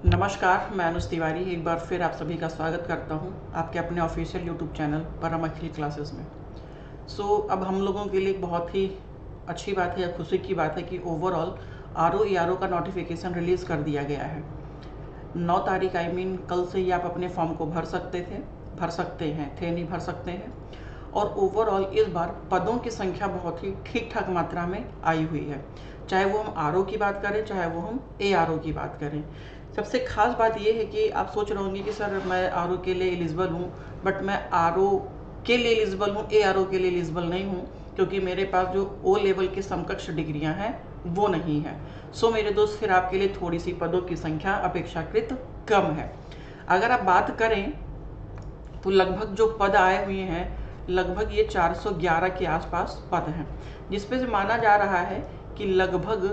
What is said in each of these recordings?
नमस्कार, मैं अनुज तिवारी एक बार फिर आप सभी का स्वागत करता हूं आपके अपने ऑफिशियल यूट्यूब चैनल परम अखिल क्लासेस में। अब हम लोगों के लिए एक बहुत ही अच्छी बात है या खुशी की बात है कि ओवरऑल आर ओ का नोटिफिकेशन रिलीज़ कर दिया गया है। 9 तारीख कल से ही आप अपने फॉर्म को भर सकते हैं, नहीं भर सकते हैं। और ओवरऑल इस बार पदों की संख्या बहुत ही ठीक ठाक मात्रा में आई हुई है, चाहे वो हम आर की बात करें, चाहे वो हम ARO की बात करें। सबसे खास बात यह है कि आप सोच रहे होंगे कि सर मैं आर के लिए एलिजिबल हूँ, बट मैं आर के लिए एलिजिबल हूँ, ARO के लिए एलिजिबल नहीं हूँ, क्योंकि मेरे पास जो O लेवल की समकक्ष डिग्रियां हैं वो नहीं है। मेरे दोस्त, फिर आपके लिए थोड़ी सी पदों की संख्या अपेक्षाकृत कम है। अगर आप बात करें तो लगभग जो पद आए हुए हैं, लगभग ये 411 के आसपास पद हैं, जिसपे से माना जा रहा है कि लगभग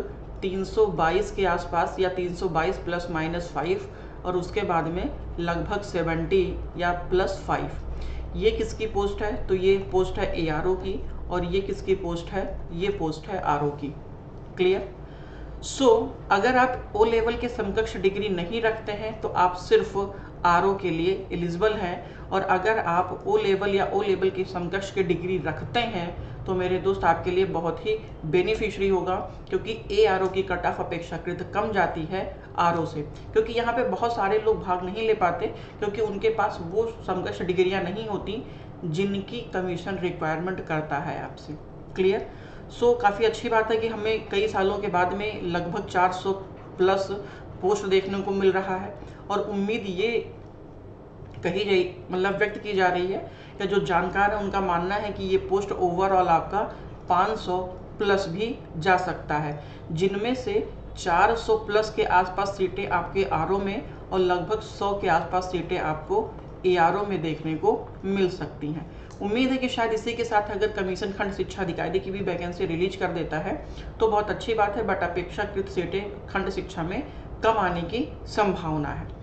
322 के आसपास या 322 प्लस माइनस 5, और उसके बाद में लगभग 70 या प्लस 5। ये किसकी पोस्ट है? तो ये पोस्ट है ARO की, और ये किसकी पोस्ट है? ये पोस्ट है RO की। क्लियर? अगर आप O लेवल के समकक्ष डिग्री नहीं रखते हैं तो आप सिर्फ RO के लिए एलिजिबल हैं, और अगर आप O लेवल या O लेवल की समकक्ष की डिग्री रखते हैं तो मेरे दोस्त आपके लिए बहुत ही बेनिफिशियरी होगा, क्योंकि ARO की कट ऑफ अपेक्षाकृत कम जाती है RO से, क्योंकि यहाँ पे बहुत सारे लोग भाग नहीं ले पाते क्योंकि उनके पास वो समकक्ष डिग्रियाँ नहीं होती जिनकी कमीशन रिक्वायरमेंट करता है आपसे। क्लियर? काफ़ी अच्छी बात है कि हमें कई सालों के बाद में लगभग 400 प्लस पोस्ट देखने को मिल रहा है, और उम्मीद ये व्यक्त की जा रही है कि जो जानकार है उनका मानना है कि ये पोस्ट ओवरऑल आपका 500 प्लस भी जा सकता है, जिनमें से 400 प्लस के आसपास सीटें आपके RO में और लगभग 100 के आसपास सीटें आपको ARO में देखने को मिल सकती हैं। उम्मीद है कि शायद इसी के साथ अगर कमीशन खंड शिक्षा अधिकारी की भी वैकेंसी रिलीज कर देता है तो बहुत अच्छी बात है, बट अपेक्षाकृत सीटें खंड शिक्षा में कम आने की संभावना है।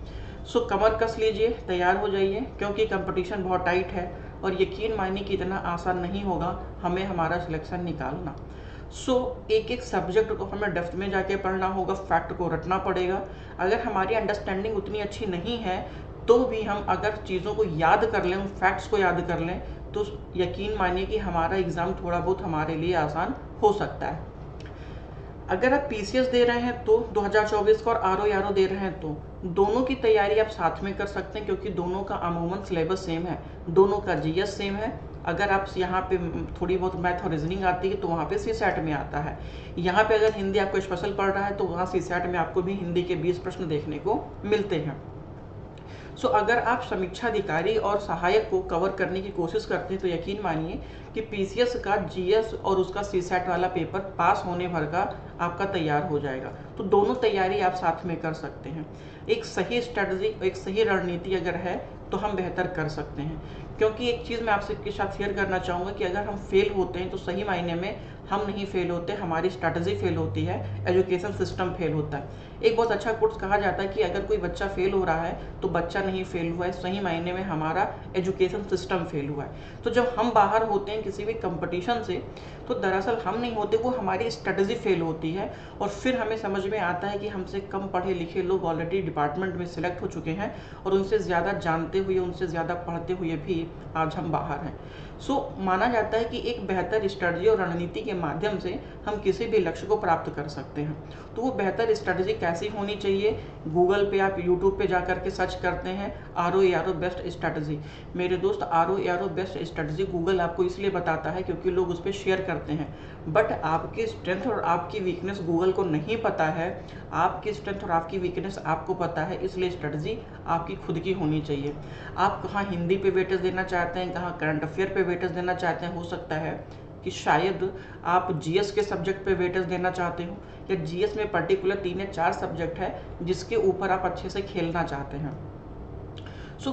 कमर कस लीजिए, तैयार हो जाइए, क्योंकि कंपटीशन बहुत टाइट है और यकीन मानिए कि इतना आसान नहीं होगा हमें हमारा सिलेक्शन निकालना। एक एक सब्जेक्ट को हमें डेप्थ में जाके पढ़ना होगा, फैक्ट को रटना पड़ेगा। अगर हमारी अंडरस्टैंडिंग उतनी अच्छी नहीं है तो भी हम अगर चीज़ों को याद कर लें, उन फैक्ट्स को याद कर लें, तो यकीन मानिए कि हमारा एग्ज़ाम थोड़ा बहुत हमारे लिए आसान हो सकता है। अगर आप PCS दे रहे हैं तो 2024 का, और RO दे रहे हैं तो दोनों की तैयारी आप साथ में कर सकते हैं, क्योंकि दोनों का अमूमन सिलेबस सेम है, दोनों का GS सेम है। अगर आप यहाँ पे थोड़ी बहुत मैथ और रीजनिंग आती है तो वहाँ पे CSAT में आता है। यहाँ पे अगर हिंदी आपको स्पेशल पढ़ रहा है तो वहाँ CSAT में आपको भी हिंदी के 20 प्रश्न देखने को मिलते हैं। अगर आप समीक्षा अधिकारी और सहायक को कवर करने की कोशिश करते हैं तो यकीन मानिए कि PCS का GS और उसका CSAT वाला पेपर पास होने भर का आपका तैयार हो जाएगा। तो दोनों तैयारी आप साथ में कर सकते हैं। एक सही स्ट्रेटजी, एक सही रणनीति अगर है तो हम बेहतर कर सकते हैं, क्योंकि एक चीज़ मैं आपसे के साथ शेयर करना चाहूँगा कि अगर हम फेल होते हैं तो सही मायने में हम नहीं फेल होते, हमारी स्ट्रैटेजी फेल होती है, एजुकेशन सिस्टम फेल होता है। एक बहुत अच्छा कोर्स कहा जाता है कि अगर कोई बच्चा फेल हो रहा है तो बच्चा नहीं फेल हुआ है, सही मायने में हमारा एजुकेशन सिस्टम फेल हुआ है। तो जब हम बाहर होते हैं किसी भी कंपटीशन से तो दरअसल हम नहीं होते, वो हमारी स्ट्रेटजी फेल होती है, और फिर हमें समझ में आता है कि हमसे कम पढ़े लिखे लोग ऑलरेडी डिपार्टमेंट में सिलेक्ट हो चुके हैं, और उनसे ज़्यादा जानते हुए, उनसे ज़्यादा पढ़ते हुए भी आज हम बाहर हैं। माना जाता है कि एक बेहतर स्ट्रेटजी और रणनीति के माध्यम से हम किसी भी लक्ष्य को प्राप्त कर सकते हैं। तो वो बेहतर स्ट्रेटजी कैसी होनी चाहिए? गूगल पे, आप यूट्यूब पे जा करके सर्च करते हैं RO बेस्ट स्ट्रेटजी। मेरे दोस्त, RO बेस्ट स्ट्रेटजी गूगल आपको इसलिए बताता है क्योंकि लोग उस पर शेयर करते हैं, बट आपकी स्ट्रेंथ और आपकी वीकनेस गूगल को नहीं पता है। आपकी स्ट्रेंथ और आपकी वीकनेस आपको पता है, इसलिए स्ट्रेटजी आपकी खुद की होनी चाहिए। आप कहाँ हिंदी पे वेटेज देना चाहते हैं, कहाँ करंट अफेयर पे वेटेज देना चाहते हैं, हो सकता है कि शायद आप GS के सब्जेक्ट पे वेटेज देना चाहते हो, या GS में पर्टिकुलर 3 या 4 सब्जेक्ट है जिसके ऊपर आप अच्छे से खेलना चाहते हैं।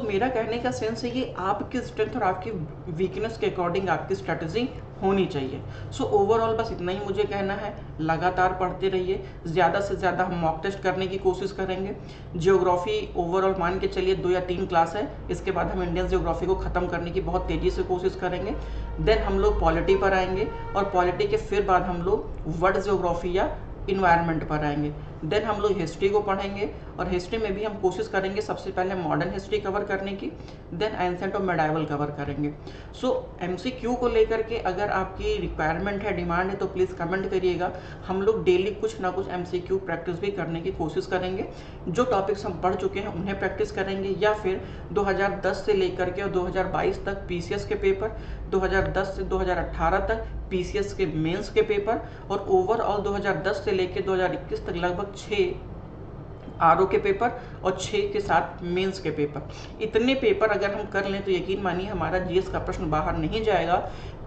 मेरा कहने का सेंस है कि आपकी स्ट्रेंथ और आपकी वीकनेस के अकॉर्डिंग आपकी स्ट्रेटजी होनी चाहिए। ओवरऑल बस इतना ही मुझे कहना है, लगातार पढ़ते रहिए, ज़्यादा से ज़्यादा हम मॉक टेस्ट करने की कोशिश करेंगे। जियोग्राफी ओवरऑल मान के चलिए 2 या 3 क्लास है, इसके बाद हम इंडियन जियोग्राफी को ख़त्म करने की बहुत तेज़ी से कोशिश करेंगे। देन हम लोग पॉलिटी पर आएंगे, और पॉलिटी के फिर बाद हम लोग वर्ल्ड जियोग्राफी या इन्वायरमेंट पर आएंगे। देन हम लोग हिस्ट्री को पढ़ेंगे और हिस्ट्री में भी हम कोशिश करेंगे सबसे पहले मॉडर्न हिस्ट्री कवर करने की, देन एंसेंट और मेडाइवल कवर करेंगे। सो एमसीक्यू को लेकर के अगर आपकी रिक्वायरमेंट है, डिमांड है, तो प्लीज़ कमेंट करिएगा। हम लोग डेली कुछ ना कुछ एमसीक्यू प्रैक्टिस भी करने की कोशिश करेंगे। जो टॉपिक्स हम पढ़ चुके हैं उन्हें प्रैक्टिस करेंगे, या फिर 2010 से लेकर के 2022 तक पीसीएस के पेपर, 2010 से 2018 तक पीसीएस के मेंस के पेपर, और ओवरऑल 2010 से लेकर 2021 तक लगभग 6 आरओ के पेपर और 6 के साथ मेंस के पेपर। इतने पेपर अगर हम कर लें तो यकीन मानिए हमारा जीएस का प्रश्न बाहर नहीं जाएगा।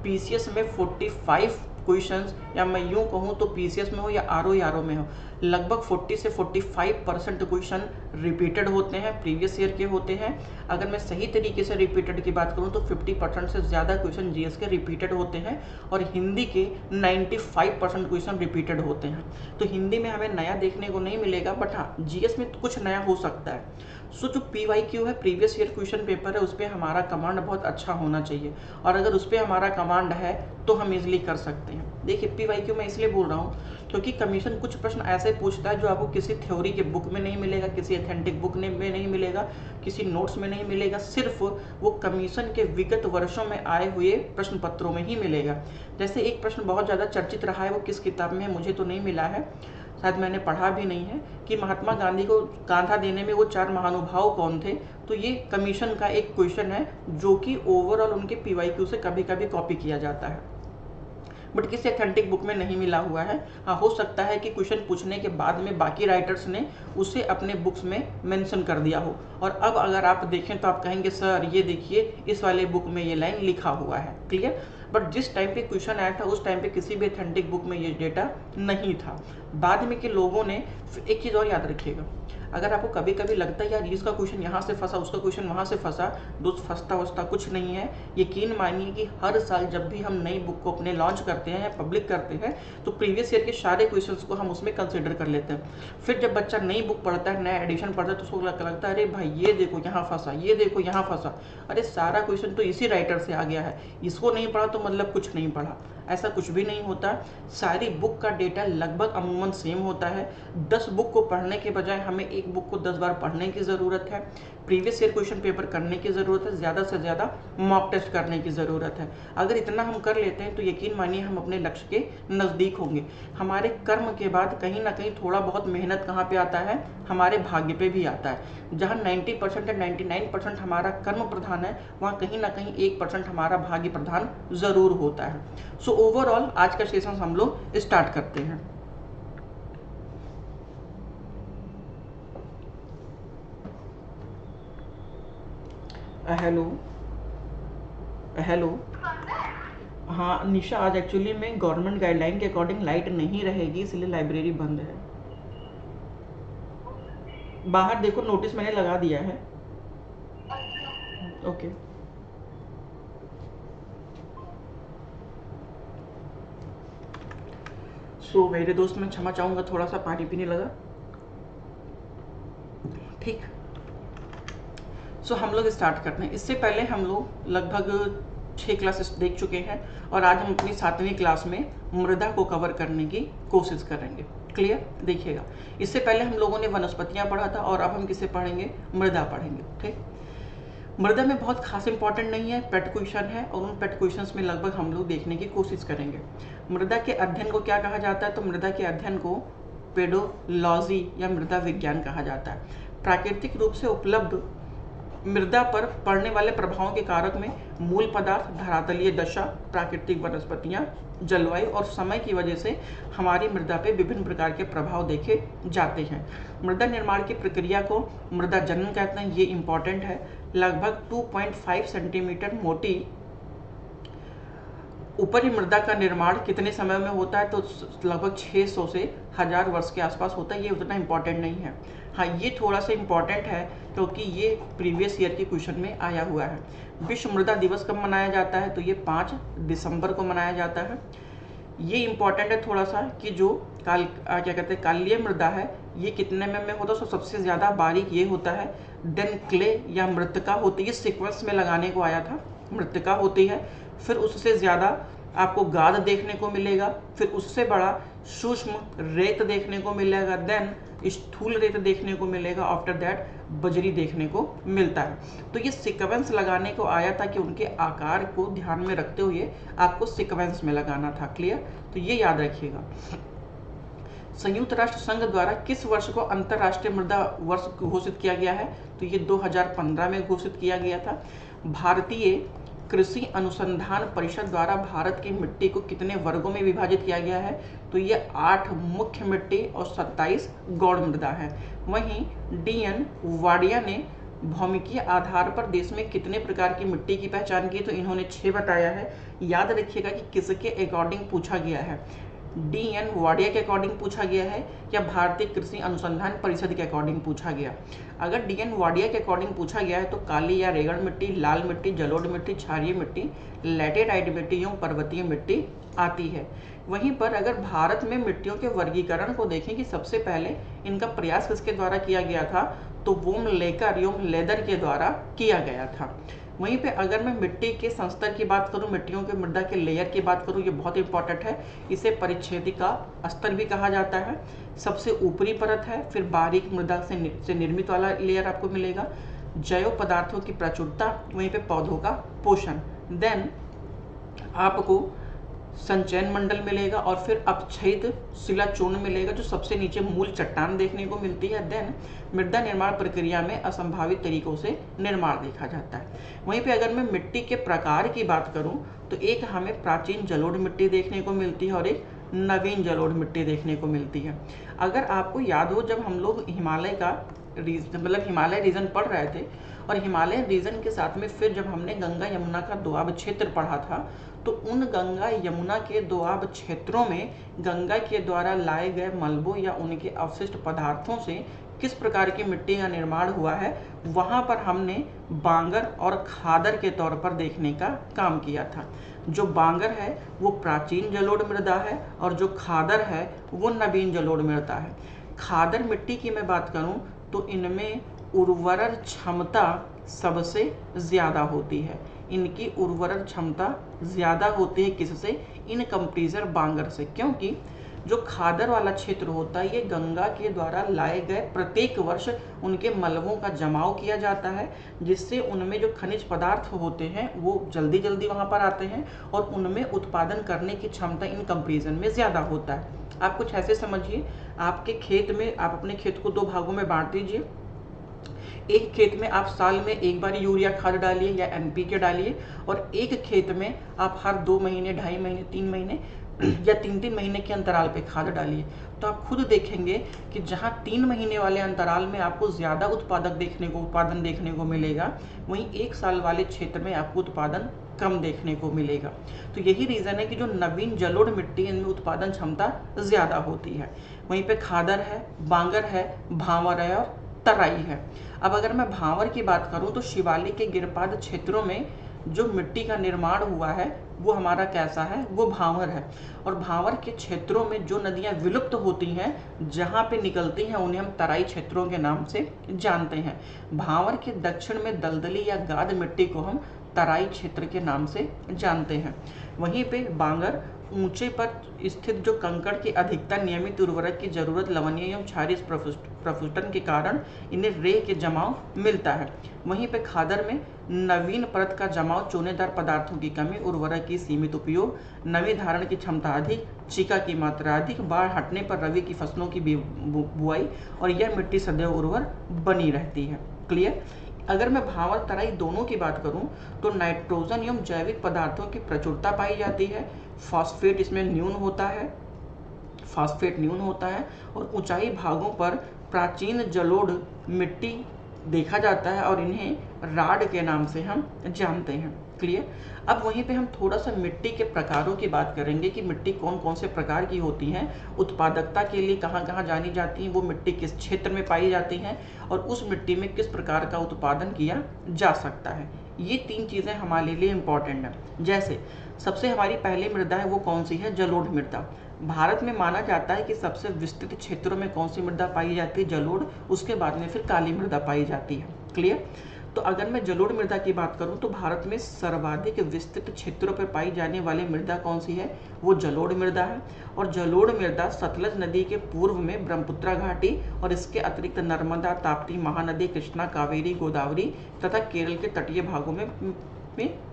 पीसीएस में 45 क्वेश्चंस, या मैं यूं कहूं तो पीसीएस में हो या आरओ में हो, लगभग 40 से 45% क्वेश्चन रिपीटेड होते हैं, प्रीवियस ईयर के होते हैं। अगर मैं सही तरीके से रिपीटेड की बात करूं तो 50% से ज़्यादा क्वेश्चन जीएस के रिपीटेड होते हैं, और हिंदी के 95% क्वेश्चन रिपीटेड होते हैं। तो हिंदी में हमें नया देखने को नहीं मिलेगा, बट हाँ जीएस में कुछ नया हो सकता है। सो जो पीवाईक्यू है, प्रीवियस ईयर क्वेश्चन पेपर है, उस पर हमारा कमांड बहुत अच्छा होना चाहिए, और अगर उस पर हमारा कमांड है तो हम इजीली कर सकते हैं। देखिए पीवाईक्यू मैं इसलिए बोल रहा हूँ क्योंकि कमीशन कुछ प्रश्न ऐसे पूछता है जो आपको किसी थ्योरी के बुक में नहीं मिलेगा, किसी ऑथेंटिक बुक में नहीं मिलेगा, किसी नोट्स में नहीं मिलेगा, सिर्फ वो कमीशन के विगत वर्षों में आए हुए प्रश्न पत्रों में ही मिलेगा। जैसे एक प्रश्न बहुत ज़्यादा चर्चित रहा है, वो किस किताब में है मुझे तो नहीं मिला है, शायद मैंने पढ़ा भी नहीं है, कि महात्मा गांधी को कांधा देने में वो 4 महानुभाव कौन थे। तो ये कमीशन का एक क्वेश्चन है जो कि ओवरऑल उनके पीवाईक्यू से कभी कभी कॉपी किया जाता है, बट किसी ऑथेंटिक बुक में नहीं मिला हुआ है। हाँ हो सकता है कि क्वेश्चन पूछने के बाद में बाकी राइटर्स ने उसे अपने बुक्स में मेंशन कर दिया हो, और अब अगर आप देखें तो आप कहेंगे सर ये देखिए इस वाले बुक में ये लाइन लिखा हुआ है। क्लियर? बट जिस टाइम पे क्वेश्चन आया था उस टाइम पे किसी भी ऑथेंटिक बुक में ये डेटा नहीं था। बाद में के लोगों ने, एक चीज़ और याद रखिएगा, अगर आपको कभी कभी लगता है यार इसका क्वेश्चन यहाँ से फंसा, उसका क्वेश्चन वहाँ से फंसा, दोस्त फंसता वसता कुछ नहीं है। यकीन मानिए कि हर साल जब भी हम नई बुक को अपने लॉन्च करते हैं या पब्लिक करते हैं तो प्रीवियस ईयर के सारे क्वेश्चंस को हम उसमें कंसिडर कर लेते हैं। फिर जब बच्चा नई बुक पढ़ता है, नया एडिशन पढ़ता है, तो उसको लगता है अरे भाई ये देखो यहाँ फंसा, ये देखो यहाँ फंसा, अरे सारा क्वेश्चन तो इसी राइटर से आ गया है, इसको नहीं पढ़ा तो मतलब कुछ नहीं पढ़ा। ऐसा कुछ भी नहीं होता। सारी बुक का डेटा लगभग अमूमन सेम होता है। 10 बुक को पढ़ने के बजाय हमें एक बुक को 10 बार पढ़ने की ज़रूरत है, प्रीवियस ईयर क्वेश्चन पेपर करने की ज़रूरत है, ज़्यादा से ज़्यादा मॉक टेस्ट करने की ज़रूरत है। अगर इतना हम कर लेते हैं तो यकीन मानिए हम अपने लक्ष्य के नज़दीक होंगे। हमारे कर्म के बाद कहीं ना कहीं थोड़ा बहुत मेहनत कहाँ पे आता है, हमारे भाग्य पे भी आता है। जहाँ 90% या 99% हमारा कर्म प्रधान है, वहाँ कहीं ना कहीं 1% हमारा भाग्य प्रधान ज़रूर होता है। सो ओवरऑल आज का सेशन हम लोग स्टार्ट करते हैं। Hello hello. हाँ निशा, आज एक्चुअली में गवर्नमेंट गाइडलाइन के अकॉर्डिंग लाइट नहीं रहेगी, इसलिए लाइब्रेरी बंद है। बाहर देखो नोटिस मैंने लगा दिया है। ओके। सो मेरे दोस्त, मैं क्षमा चाहूँगा, थोड़ा सा पानी पीने लगा। ठीक। सो हम लोग स्टार्ट करते हैं। इससे पहले हम लोग लगभग 6 क्लासेस देख चुके हैं, और आज हम अपनी 7वीं क्लास में मृदा को कवर करने की कोशिश करेंगे। क्लियर? देखिएगा, इससे पहले हम लोगों ने वनस्पतियाँ पढ़ा था, और अब हम किसे पढ़ेंगे? मृदा पढ़ेंगे। ठीक। मृदा में बहुत खास इंपॉर्टेंट नहीं है, पेट क्वेश्चन है, और उन पेट क्वेश्चंस में लगभग हम लोग देखने की कोशिश करेंगे। मृदा के अध्ययन को क्या कहा जाता है? तो मृदा के अध्ययन को पेडोलॉजी या मृदा विज्ञान कहा जाता है। प्राकृतिक रूप से उपलब्ध मृदा पर पड़ने वाले प्रभावों के कारक में मूल पदार्थ, धरातलीय दशा, प्राकृतिक वनस्पतियाँ, जलवायु और समय की वजह से हमारी मृदा पे विभिन्न प्रकार के प्रभाव देखे जाते हैं। मृदा निर्माण की प्रक्रिया को मृदा जनन कहते हैं। ये इम्पॉर्टेंट है। लगभग 2.5 सेंटीमीटर मोटी ऊपरी मृदा का निर्माण कितने समय में होता है? तो लगभग 600 से 1000 वर्ष के आसपास होता है। ये उतना इम्पॉर्टेंट नहीं है। हाँ ये थोड़ा सा इम्पॉर्टेंट है क्योंकि ये प्रीवियस ईयर के क्वेश्चन में आया हुआ है। विश्व मृदा दिवस कब मनाया जाता है? तो ये 5 दिसंबर को मनाया जाता है। ये इम्पॉर्टेंट है थोड़ा सा कि जो क्या कहते हैं कालीय मृदा है, ये कितने में होता है? तो सबसे ज़्यादा बारीक ये होता है। देन क्ले या मृत्तिका होती है, सीक्वेंस में लगाने को आया था, मृत्तिका होती है। फिर उससे ज़्यादा आपको गाद देखने को मिलेगा, फिर उससे बड़ा सूक्ष्म रेत देखने को मिलेगा, देन स्थूल रेत देखने को मिलेगा, आफ्टर दैट बजरी देखने को मिलता है। तो ये सीक्वेंस लगाने को आया था कि उनके आकार को ध्यान में रखते हुए आपको सीक्वेंस में लगाना था। क्लियर? तो ये याद रखिएगा। संयुक्त राष्ट्र संघ द्वारा किस वर्ष को अंतर्राष्ट्रीय मृदा वर्ष घोषित किया गया है? तो ये 2015 में घोषित किया गया था। भारतीय कृषि अनुसंधान परिषद द्वारा भारत की मिट्टी को कितने वर्गों में विभाजित किया गया है? तो ये 8 मुख्य मिट्टी और 27 गौण मृदा है। वहीं DN वाडिया ने भौमिकीय आधार पर देश में कितने प्रकार की मिट्टी की पहचान की? तो इन्होंने 6 बताया है। याद रखिएगा कि किसके अकॉर्डिंग पूछा गया है, DN वाडिया के अकॉर्डिंग पूछा गया है या भारतीय कृषि अनुसंधान परिषद के अकॉर्डिंग पूछा गया। अगर DN वाडिया के अकॉर्डिंग पूछा गया है तो काली या रेगड़ मिट्टी, लाल मिट्टी, जलोढ़ मिट्टी, क्षारीय मिट्टी, लैटेराइट मिट्टी एवं पर्वतीय मिट्टी आती है। वहीं पर अगर भारत में मिट्टियों के वर्गीकरण को देखें कि सबसे पहले इनका प्रयास किसके द्वारा किया गया था, तो वोम लेकर एवं लेदर के द्वारा किया गया था। वहीं पे अगर मैं मिट्टी के संस्तर की बात करूं, मिट्टियों के मृदा के लेयर की बात करूं, ये बहुत इंपॉर्टेंट है। इसे परिच्छेदिका स्तर भी कहा जाता है। सबसे ऊपरी परत है, फिर बारीक मृदा से निर्मित वाला लेयर आपको मिलेगा, जैव पदार्थों की प्रचुरता, वहीं पे पौधों का पोषण, देन आपको संचयन मंडल मिलेगा और फिर अपक्षयित शिला चूर्ण मिलेगा जो सबसे नीचे मूल चट्टान देखने को मिलती है। देन मृदा निर्माण प्रक्रिया में असंभावित तरीकों से निर्माण देखा जाता है। वहीं पे अगर मैं मिट्टी के प्रकार की बात करूं तो एक हमें प्राचीन जलोढ़ मिट्टी देखने को मिलती है और एक नवीन जलोढ़ मिट्टी देखने को मिलती है। अगर आपको याद हो, जब हम लोग हिमालय का हिमालय रीजन पढ़ रहे थे और हिमालय रीजन के साथ में फिर जब हमने गंगा यमुना का दोआब क्षेत्र पढ़ा था, तो उन गंगा यमुना के दोआब क्षेत्रों में गंगा के द्वारा लाए गए मलबों या उनके अवशिष्ट पदार्थों से किस प्रकार की मिट्टी का निर्माण हुआ है, वहाँ पर हमने बांगर और खादर के तौर पर देखने का काम किया था। जो बांगर है वो प्राचीन जलोढ़ मृदा है और जो खादर है वो नवीन जलोढ़ मृदा है। खादर मिट्टी की मैं बात करूँ तो इनमें उर्वरक क्षमता सबसे ज़्यादा होती है। इनकी उर्वरक क्षमता ज़्यादा होती है किससे? इन कंपेरिजन बांगर से, क्योंकि जो खादर वाला क्षेत्र होता है ये गंगा के द्वारा लाए गए प्रत्येक वर्ष उनके मलबों का जमाव किया जाता है, जिससे उनमें जो खनिज पदार्थ होते हैं वो जल्दी जल्दी वहाँ पर आते हैं और उनमें उत्पादन करने की क्षमता इन कंपेरिजन में ज़्यादा होता है। आप कुछ ऐसे समझिए, आपके खेत में आप अपने खेत को 2 भागों में बांट दीजिए। एक खेत में आप साल में एक बार यूरिया खाद डालिए या NPK डालिए और एक खेत में आप हर 2 महीने, 2.5 महीने, 3 महीने या 3-3 महीने के अंतराल पे खाद डालिए। तो आप खुद देखेंगे कि जहाँ 3 महीने वाले अंतराल में आपको ज़्यादा उत्पादन देखने को मिलेगा, वहीं 1 साल वाले क्षेत्र में आपको उत्पादन कम देखने को मिलेगा। तो यही रीज़न है कि जो नवीन जलोढ़ मिट्टी इनमें उत्पादन क्षमता ज़्यादा होती है। वहीं पे खादर है, बांगर है, भांवर है और तराई है। अब अगर मैं भांवर की बात करूं तो शिवालिक के गिरपाद क्षेत्रों में जो मिट्टी का निर्माण हुआ है वो हमारा कैसा है? वो भांवर है। और भांवर के क्षेत्रों में जो नदियां विलुप्त होती हैं, जहां पे निकलती हैं, उन्हें हम तराई क्षेत्रों के नाम से जानते हैं। भांवर के दक्षिण में दलदली या गाद मिट्टी को हम तराई क्षेत्र के नाम से जानते हैं। वहीं पे बांगर ऊंचे पर स्थित जो कंकड़ की अधिकता नियमित उर्वरक की जरूरत लवणीय एवं क्षारीय प्रफुटन के कारण इन्हें रेह के जमाव मिलता है। वहीं पे खादर में नवीन परत का जमाव, चूनेदार पदार्थों की कमी, उर्वरक की सीमित उपयोग, नमी धारण की क्षमता अधिक, चीका की मात्रा अधिक, बाढ़ हटने पर रबी की फसलों की बुआई और यह मिट्टी सदैव उर्वर बनी रहती है। क्लियर? अगर मैं भांवर तराई दोनों की बात करूं तो नाइट्रोजन एवं जैविक पदार्थों की प्रचुरता पाई जाती है। फॉस्फेट इसमें न्यून होता है और ऊंचाई भागों पर प्राचीन जलोढ़ मिट्टी देखा जाता है और इन्हें राड के नाम से हम जानते हैं। क्लियर? अब वहीं पे हम थोड़ा सा मिट्टी के प्रकारों की बात करेंगे कि मिट्टी कौन कौन से प्रकार की होती हैं, उत्पादकता के लिए कहाँ कहाँ जानी जाती हैं, वो मिट्टी किस क्षेत्र में पाई जाती हैं और उस मिट्टी में किस प्रकार का उत्पादन किया जा सकता है। ये 3 चीज़ें हमारे लिए इम्पॉर्टेंट हैं। जैसे सबसे हमारी पहली मृदा है वो कौन सी है? जलोढ़ मृदा। भारत में माना जाता है कि सबसे विस्तृत क्षेत्रों में कौन सी मृदा पाई जाती है? जलोढ़। उसके बाद में फिर काली मृदा पाई जाती है। क्लियर? तो अगर मैं जलोढ़ मृदा की बात करूं तो भारत में सर्वाधिक विस्तृत क्षेत्रों पर पाई जाने वाली मृदा कौन सी है, वो जलोढ़ मृदा है। और जलोढ़ मृदा सतलज नदी के पूर्व में ब्रह्मपुत्रा घाटी और इसके अतिरिक्त नर्मदा, ताप्ती, महानदी, कृष्णा, कावेरी, गोदावरी तथा केरल के तटीय भागों में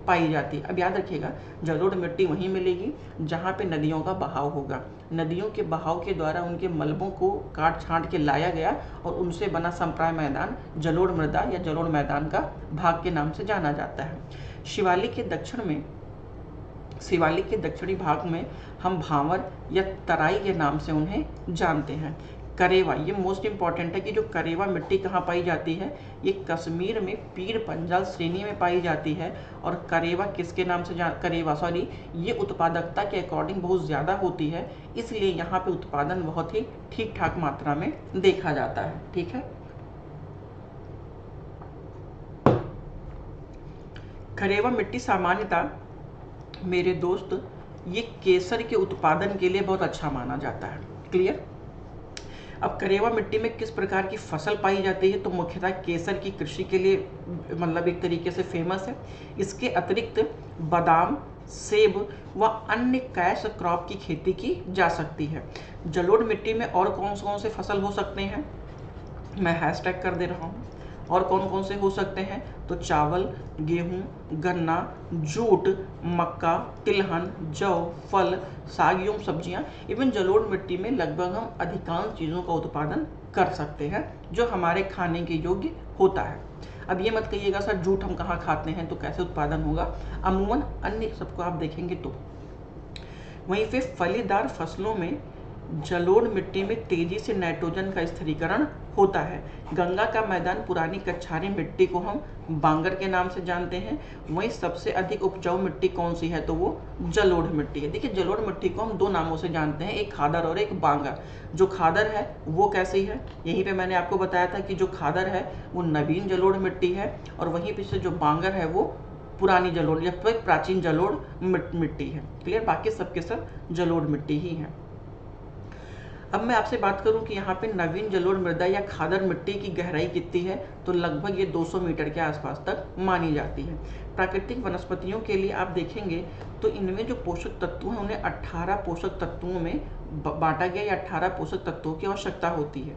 पाई जाती है। अब याद रखिएगा, जलोढ़ मिट्टी वहीं मिलेगी जहाँ पे नदियों का बहाव होगा। नदियों के बहाव के द्वारा उनके मलबों को काट छांट के लाया गया और उनसे बना संप्राय मैदान जलोढ़ मृदा या जलोढ़ मैदान का भाग के नाम से जाना जाता है। शिवालिक के दक्षिणी भाग में हम भांवर या तराई के नाम से उन्हें जानते हैं। करेवा, ये मोस्ट इंपॉर्टेंट है कि जो करेवा मिट्टी कहाँ पाई जाती है, ये कश्मीर में पीर पंजाल श्रेणी में पाई जाती है। और करेवा किसके नाम से ये उत्पादकता के अकॉर्डिंग बहुत ज़्यादा होती है, इसलिए यहाँ पे उत्पादन बहुत ही ठीक ठाक मात्रा में देखा जाता है। ठीक है, करेवा मिट्टी सामान्यतः मेरे दोस्त ये केसर के उत्पादन के लिए बहुत अच्छा माना जाता है। क्लियर। अब करेवा मिट्टी में किस प्रकार की फसल पाई जाती है, तो मुख्यतः केसर की कृषि के लिए मतलब एक तरीके से फेमस है। इसके अतिरिक्त बादाम, सेब व अन्य कैश क्रॉप की खेती की जा सकती है। जलोढ़ मिट्टी में और कौन से फसल हो सकते हैं, मैं हैशटैग कर दे रहा हूँ। और कौन से हो सकते हैं, तो चावल, गेहूं, गन्ना, जूट, मक्का, तिलहन, जौ, फल, साग एवं सब्जियां। इवन जलोढ़ मिट्टी में लगभग हम अधिकांश चीज़ों का उत्पादन कर सकते हैं जो हमारे खाने के योग्य होता है। अब ये मत कहिएगा सर जूट हम कहाँ खाते हैं तो कैसे उत्पादन होगा, अमूमन अन्य सबको आप देखेंगे तो। वहीं पे फलीदार फसलों में जलोढ़ मिट्टी में तेजी से नाइट्रोजन का स्थिरीकरण होता है। गंगा का मैदान पुरानी कछारी मिट्टी को हम बांगर के नाम से जानते हैं। वहीं सबसे अधिक उपजाऊ मिट्टी कौन सी है, तो वो जलोढ़ मिट्टी है। देखिए जलोढ़ मिट्टी को हम दो नामों से जानते हैं, एक खादर और एक बांगर। जो खादर है वो कैसी है, यहीं पे मैंने आपको बताया था कि जो खादर है वो नवीन जलोढ़ मिट्टी है, और वहीं पे से जो बांगर है वो पुरानी जलोढ़ या फिर प्राचीन जलोढ़ मिट्टी है। क्लियर, बाकी सबके सब जलोढ़ मिट्टी ही है। अब मैं आपसे बात करूं कि यहाँ पे नवीन जलोढ़ मृदा या खादर मिट्टी की गहराई कितनी है, तो लगभग ये 200 मीटर के आसपास तक मानी जाती है। प्राकृतिक वनस्पतियों के लिए आप देखेंगे तो इनमें जो पोषक तत्व हैं उन्हें 18 पोषक तत्वों में बांटा गया या 18 पोषक तत्वों की आवश्यकता होती है।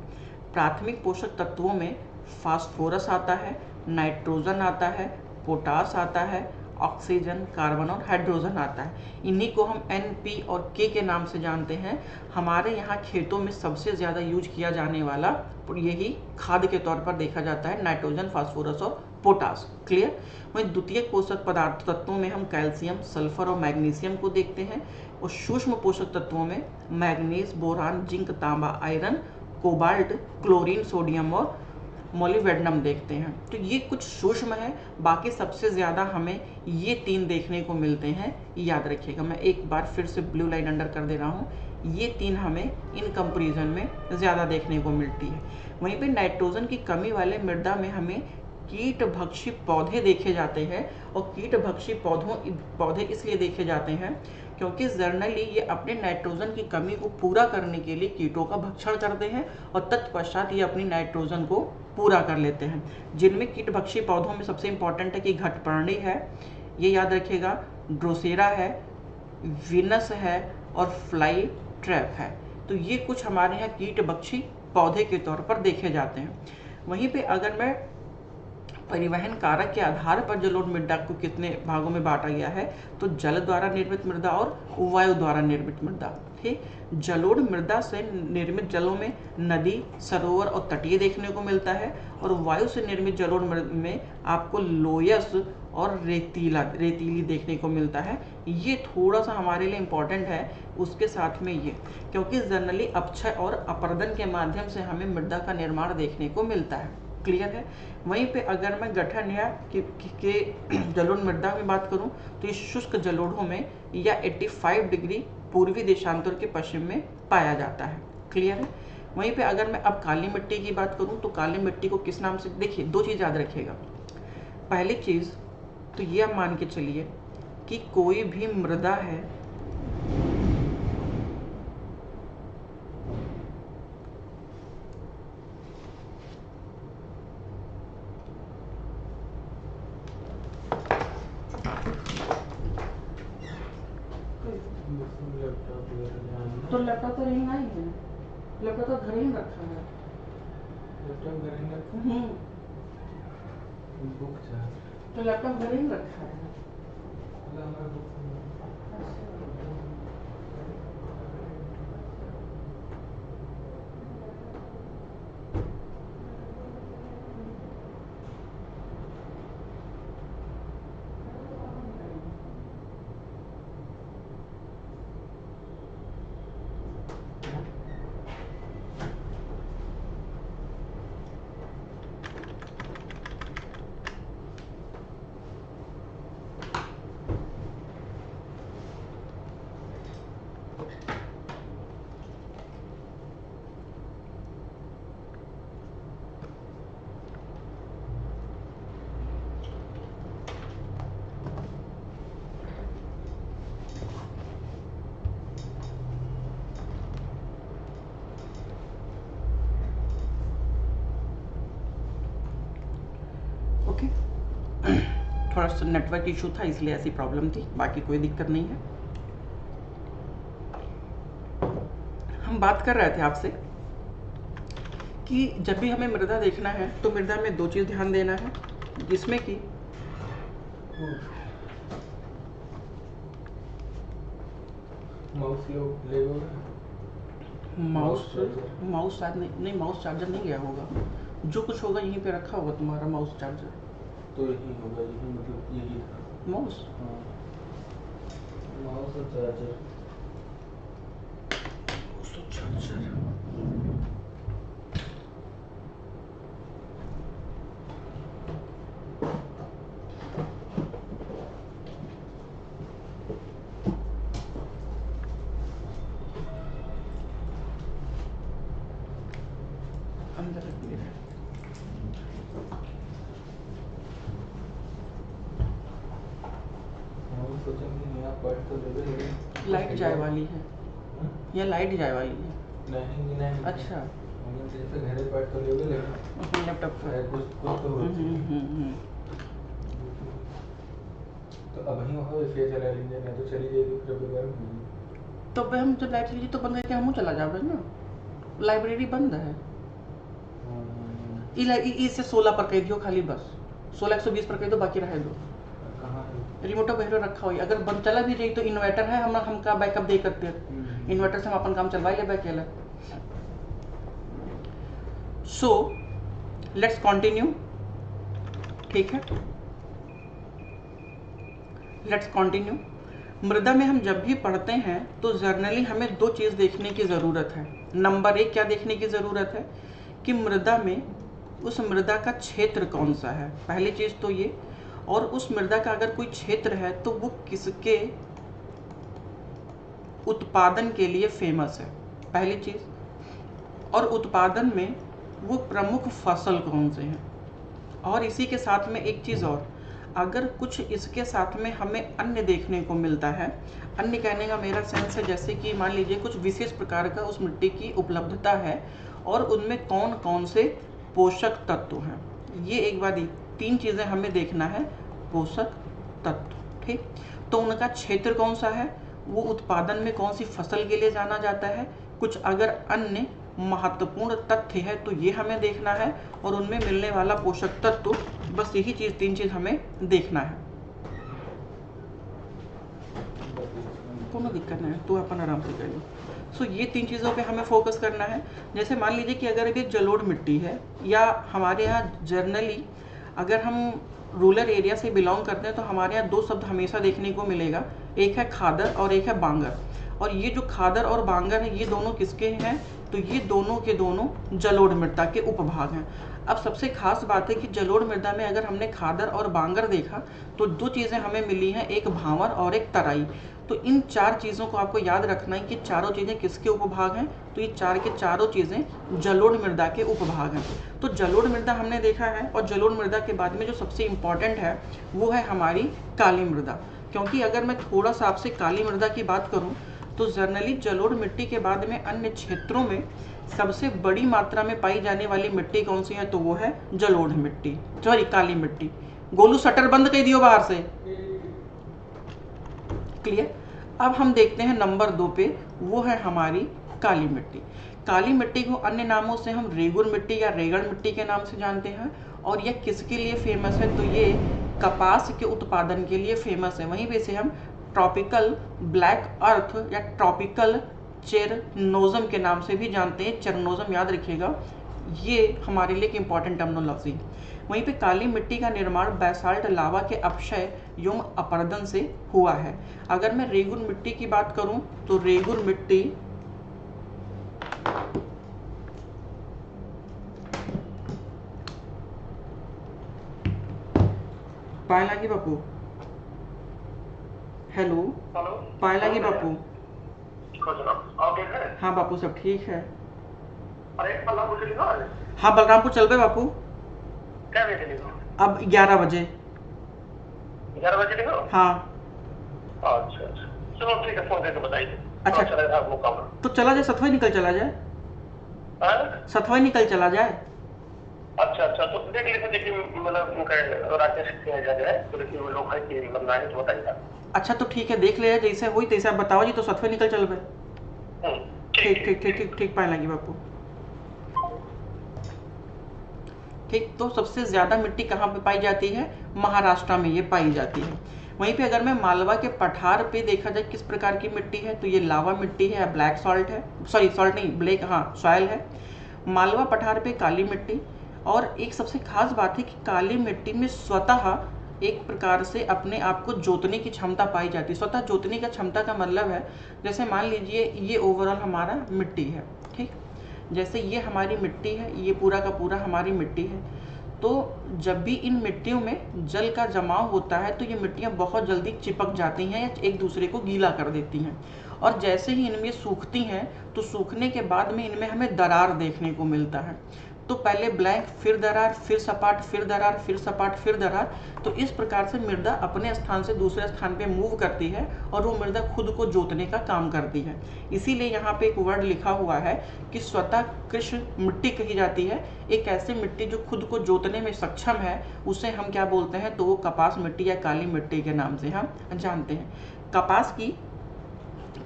प्राथमिक पोषक तत्वों में फास्फोरस आता है, नाइट्रोजन आता है, पोटास आता है, ऑक्सीजन, कार्बन और हाइड्रोजन आता है। इन्हीं को हम NP और K के नाम से जानते हैं। हमारे यहाँ खेतों में सबसे ज़्यादा यूज किया जाने वाला यही खाद के तौर पर देखा जाता है, नाइट्रोजन, फास्फोरस और पोटास। क्लियर। वहीं द्वितीयक पोषक पदार्थ तत्वों में हम कैल्शियम, सल्फर और मैग्नीशियम को देखते हैं, और सूक्ष्म पोषक तत्वों में मैग्नीज, बोरान, जिंक, तांबा, आयरन, कोबाल्ट, क्लोरीन, सोडियम और मोलिब्डेनम देखते हैं। तो ये कुछ सूक्ष्म है, बाकी सबसे ज़्यादा हमें ये 3 देखने को मिलते हैं। याद रखिएगा, मैं एक बार फिर से ब्लू लाइन अंडर कर दे रहा हूँ, ये 3 हमें इन कंपैरिजन में ज़्यादा देखने को मिलती है। वहीं पे नाइट्रोजन की कमी वाले मृदा में हमें कीटभक्षी पौधे देखे जाते हैं, और कीटभक्षी पौधे इसलिए देखे जाते हैं क्योंकि जर्नली ये अपने नाइट्रोजन की कमी को पूरा करने के लिए कीटों का भक्षण करते हैं, और तत्पश्चात ये अपनी नाइट्रोजन को पूरा कर लेते हैं। जिनमें कीटभक्षी पौधों में सबसे इंपॉर्टेंट है कि घटपर्णी है, ये याद रखिएगा, ड्रोसेरा है, विनस है और फ्लाई ट्रैप है। तो ये कुछ हमारे यहाँ कीटभक्षी पौधे के तौर पर देखे जाते हैं। वहीं पे अगर मैं परिवहन कारक के आधार पर जलोढ़ मृदा को कितने भागों में बांटा गया है, तो जल द्वारा निर्मित मृदा और वायु द्वारा निर्मित मृदा। ठीक, जलोढ़ मृदा से निर्मित जलों में नदी, सरोवर और तटीय देखने को मिलता है, और वायु से निर्मित जलोढ़ में आपको लोयस और रेतीली देखने को मिलता है। ये थोड़ा सा हमारे लिए इम्पोर्टेंट है। उसके साथ में ये, क्योंकि जनरली अपक्षय और अपरदन के माध्यम से हमें मृदा का निर्माण देखने को मिलता है। क्लियर है। वहीं पे अगर मैं गठन या के जलोढ़ मृदा में बात करूं, तो इस शुष्क जलोढ़ों में या 85 डिग्री पूर्वी देशांतर के पश्चिम में पाया जाता है। क्लियर है। वहीं पे अगर मैं अब काली मिट्टी की बात करूं, तो काली मिट्टी को किस नाम से, देखिए 2 चीज़ याद रखिएगा। पहली चीज़ तो ये आप मान के चलिए कि कोई भी मृदा है तो लैपटॉप तो यहीं आई है, लैपटॉप तो घर ही में रखा है। लैपटॉप घर में रखा है? बुक चार्ज तो लैपटॉप घर ही में रखा है। हमारा बुक ओके। थोड़ा सा नेटवर्क इशू था इसलिए ऐसी प्रॉब्लम थी, बाकी कोई दिक्कत नहीं है। हम बात कर रहे थे आपसे कि जब भी हमें मृदा देखना है तो मृदा में दो चीज़ ध्यान देना है, जिसमें कि माउस लोग ले गए। माउस शायद नहीं, माउस चार्जर नहीं गया होगा। जो कुछ होगा यहीं पे रखा होगा तुम्हारा माउस चार्जर। तो यही होगा, यही मतलब यही था माउस। हाँ, माउस और चार्जर। अंदर रख दिया है। सोचा कि नया पार्ट तो ले लेंगे। लाइट जाए वाली है, या लाइट जाए वाली है। नहीं अच्छा, जैसे घरे पार्ट तो ले लेंगे लैपटॉप है, कुछ तो हो तो अब ही वहाँ वैसे चला लेंगे, नहीं तो चली जाएगी फिर अभी गर्म होगी। तो भाई हम जब लाइट चली तो बंद करके हम चला जाओगे ना, लाइब्रेरी बंद है। इसे 16 पर कह दियो खाली, बस 16 120 पर कह दो, बाकी रह दो। कहाँ है? रिमोट बहरे रखा हुई, अगर बंद चला भी रही तो इन्वर्टर है, हम का बैकअप दे करते हैं, इन्वर्टर से हम अपन काम चलवा ले अकेला। सो लेट्स कंटिन्यू, ठीक है, लेट्स कंटिन्यू। मृदा में हम जब भी पढ़ते हैं तो जर्नली हमें दो चीज़ देखने की ज़रूरत है। नंबर एक क्या देखने की ज़रूरत है कि मृदा में उस मृदा का क्षेत्र कौन सा है, पहली चीज़ तो ये। और उस मृदा का अगर कोई क्षेत्र है तो वो किसके उत्पादन के लिए फेमस है, पहली चीज़। और उत्पादन में वो प्रमुख फसल कौन से हैं। और इसी के साथ में एक चीज़ और, अगर कुछ इसके साथ में हमें अन्य देखने को मिलता है, अन्य कहने का मेरा सेंस है जैसे कि मान लीजिए कुछ विशेष प्रकार का उस मिट्टी की उपलब्धता है और उनमें कौन कौन से पोषक तत्व हैं, ये एक बार 3 चीज़ें हमें देखना है। पोषक तत्व, ठीक, तो उनका क्षेत्र कौन सा है, वो उत्पादन में कौन सी फसल के लिए जाना जाता है, कुछ अगर अन्य महत्वपूर्ण तथ्य है तो ये हमें देखना है, और उनमें मिलने वाला पोषक तत्व, बस यही चीज़ 3 चीज़ हमें देखना है। कोनो दिक्कत नहीं है, तो अपन आराम से कर लो। सो ये 3 चीज़ों पे हमें फोकस करना है। जैसे मान लीजिए कि अगर एक जलोढ़ मिट्टी है, या हमारे यहाँ जर्नली अगर हम रूरल एरिया से बिलोंग करते हैं तो हमारे यहाँ 2 शब्द हमेशा देखने को मिलेगा, एक है खादर और एक है बांगर। और ये जो खादर और बांगर है ये दोनों किसके हैं, तो ये दोनों के दोनों जलोढ़ मृदा के उपभाग हैं। अब सबसे खास बात है कि जलोढ़ मृदा में अगर हमने खादर और बांगर देखा तो 2 चीज़ें हमें मिली हैं, एक भांवर और एक तराई। तो इन 4 चीज़ों को आपको याद रखना है कि चारों चीज़ें किसके उपभाग हैं, तो ये 4 के चारों चीज़ें जलोढ़ मृदा के उपभाग हैं। तो जलोढ़ मृदा हमने देखा है, और जलोढ़ मृदा के बाद में जो सबसे इम्पॉर्टेंट है वो है हमारी काली मृदा। क्योंकि अगर मैं थोड़ा सा आपसे काली मृदा की बात करूँ तो जर्नली जलोढ़ मिट्टी के बाद में अन्य क्षेत्रों में सबसे बड़ी मात्रा में पाई जाने वाली मिट्टी कौन सी है, तो वो है जलोढ़ मिट्टी, सॉरी काली मिट्टी। गोलू शटर बंद कर दियो बाहर से, क्लियर। अब हम देखते हैं नंबर 2 पे वो है हमारी काली मिट्टी। काली मिट्टी को अन्य नामों से हम रेगुर मिट्टी या रेगड़ मिट्टी के नाम से जानते हैं। और यह किसके लिए फेमस है, तो ये कपास के उत्पादन के लिए फेमस है। वहीं पे इसे हम ट्रॉपिकल ब्लैक अर्थ या ट्रॉपिकल चेरनोजम के नाम से भी जानते हैं। चेरनोजम याद रखिएगा, ये हमारे लिए एक इंपॉर्टेंट टर्मिनोलॉजी है। वहीं पे काली मिट्टी का निर्माण बैसाल्ट लावा के अपक्षय एवं अपरदन से हुआ है। अगर मैं रेगुर मिट्टी की बात करूं तो रेगुर मिट्टी पाए लागी बापू, हेलो पाए लागी बापू। हाँ बापू सब ठीक है। हाँ बलरामपुर चल बे बापू। अब 11 बजे। 11 बजे निकलो। हाँ अच्छा चलो ठीक है, फोन करके बताइए। अच्छा चलेगा वो काम। तो चला जाए, सतवाई निकल चला जाए, सतवाई निकल चला जाए। अच्छा तो देख लीजिए, देखिए मतलब उनका राकेश सिंह जाए तो देखिए वो लोग है कि बनना है तो बताइए। अच्छा तो ठीक है, देख ले जैसे हुई तैसे आप बताओ जी, तो सतवाई निकल चल बे। ठीक ठीक ठीक ठीक ठीक पाए लगी बापू। ठीक, तो सबसे ज़्यादा मिट्टी कहाँ पे पाई जाती है, महाराष्ट्र में ये पाई जाती है। वहीं पे अगर मैं मालवा के पठार पे देखा जाए किस प्रकार की मिट्टी है, तो ये लावा मिट्टी है, ब्लैक सॉल्ट है, सॉरी सॉल्ट नहीं ब्लैक, हाँ सॉयल है। मालवा पठार पे काली मिट्टी। और एक सबसे खास बात है कि काली मिट्टी में स्वतः एक प्रकार से अपने आप को जोतने की क्षमता पाई जाती है। स्वतः जोतने का क्षमता का मतलब है, जैसे मान लीजिए ये ओवरऑल हमारा मिट्टी है, ठीक, जैसे ये हमारी मिट्टी है, ये पूरा का पूरा हमारी मिट्टी है। तो जब भी इन मिट्टियों में जल का जमाव होता है तो ये मिट्टियाँ बहुत जल्दी चिपक जाती हैं या एक दूसरे को गीला कर देती हैं। और जैसे ही इनमें सूखती हैं तो सूखने के बाद में इनमें हमें दरार देखने को मिलता है। तो पहले ब्लैंक, फिर दरार, फिर सपाट, फिर दरार, फिर सपाट, फिर दरार। तो इस प्रकार से मृदा अपने स्थान से दूसरे स्थान पे मूव करती है और वो मृदा खुद को जोतने का काम करती है। इसीलिए यहाँ पे एक वर्ड लिखा हुआ है कि स्वतः कृषि मिट्टी कही जाती है। एक ऐसी मिट्टी जो खुद को जोतने में सक्षम है, उसे हम क्या बोलते हैं, तो वो कपास मिट्टी या काली मिट्टी के नाम से हम जानते हैं। कपास की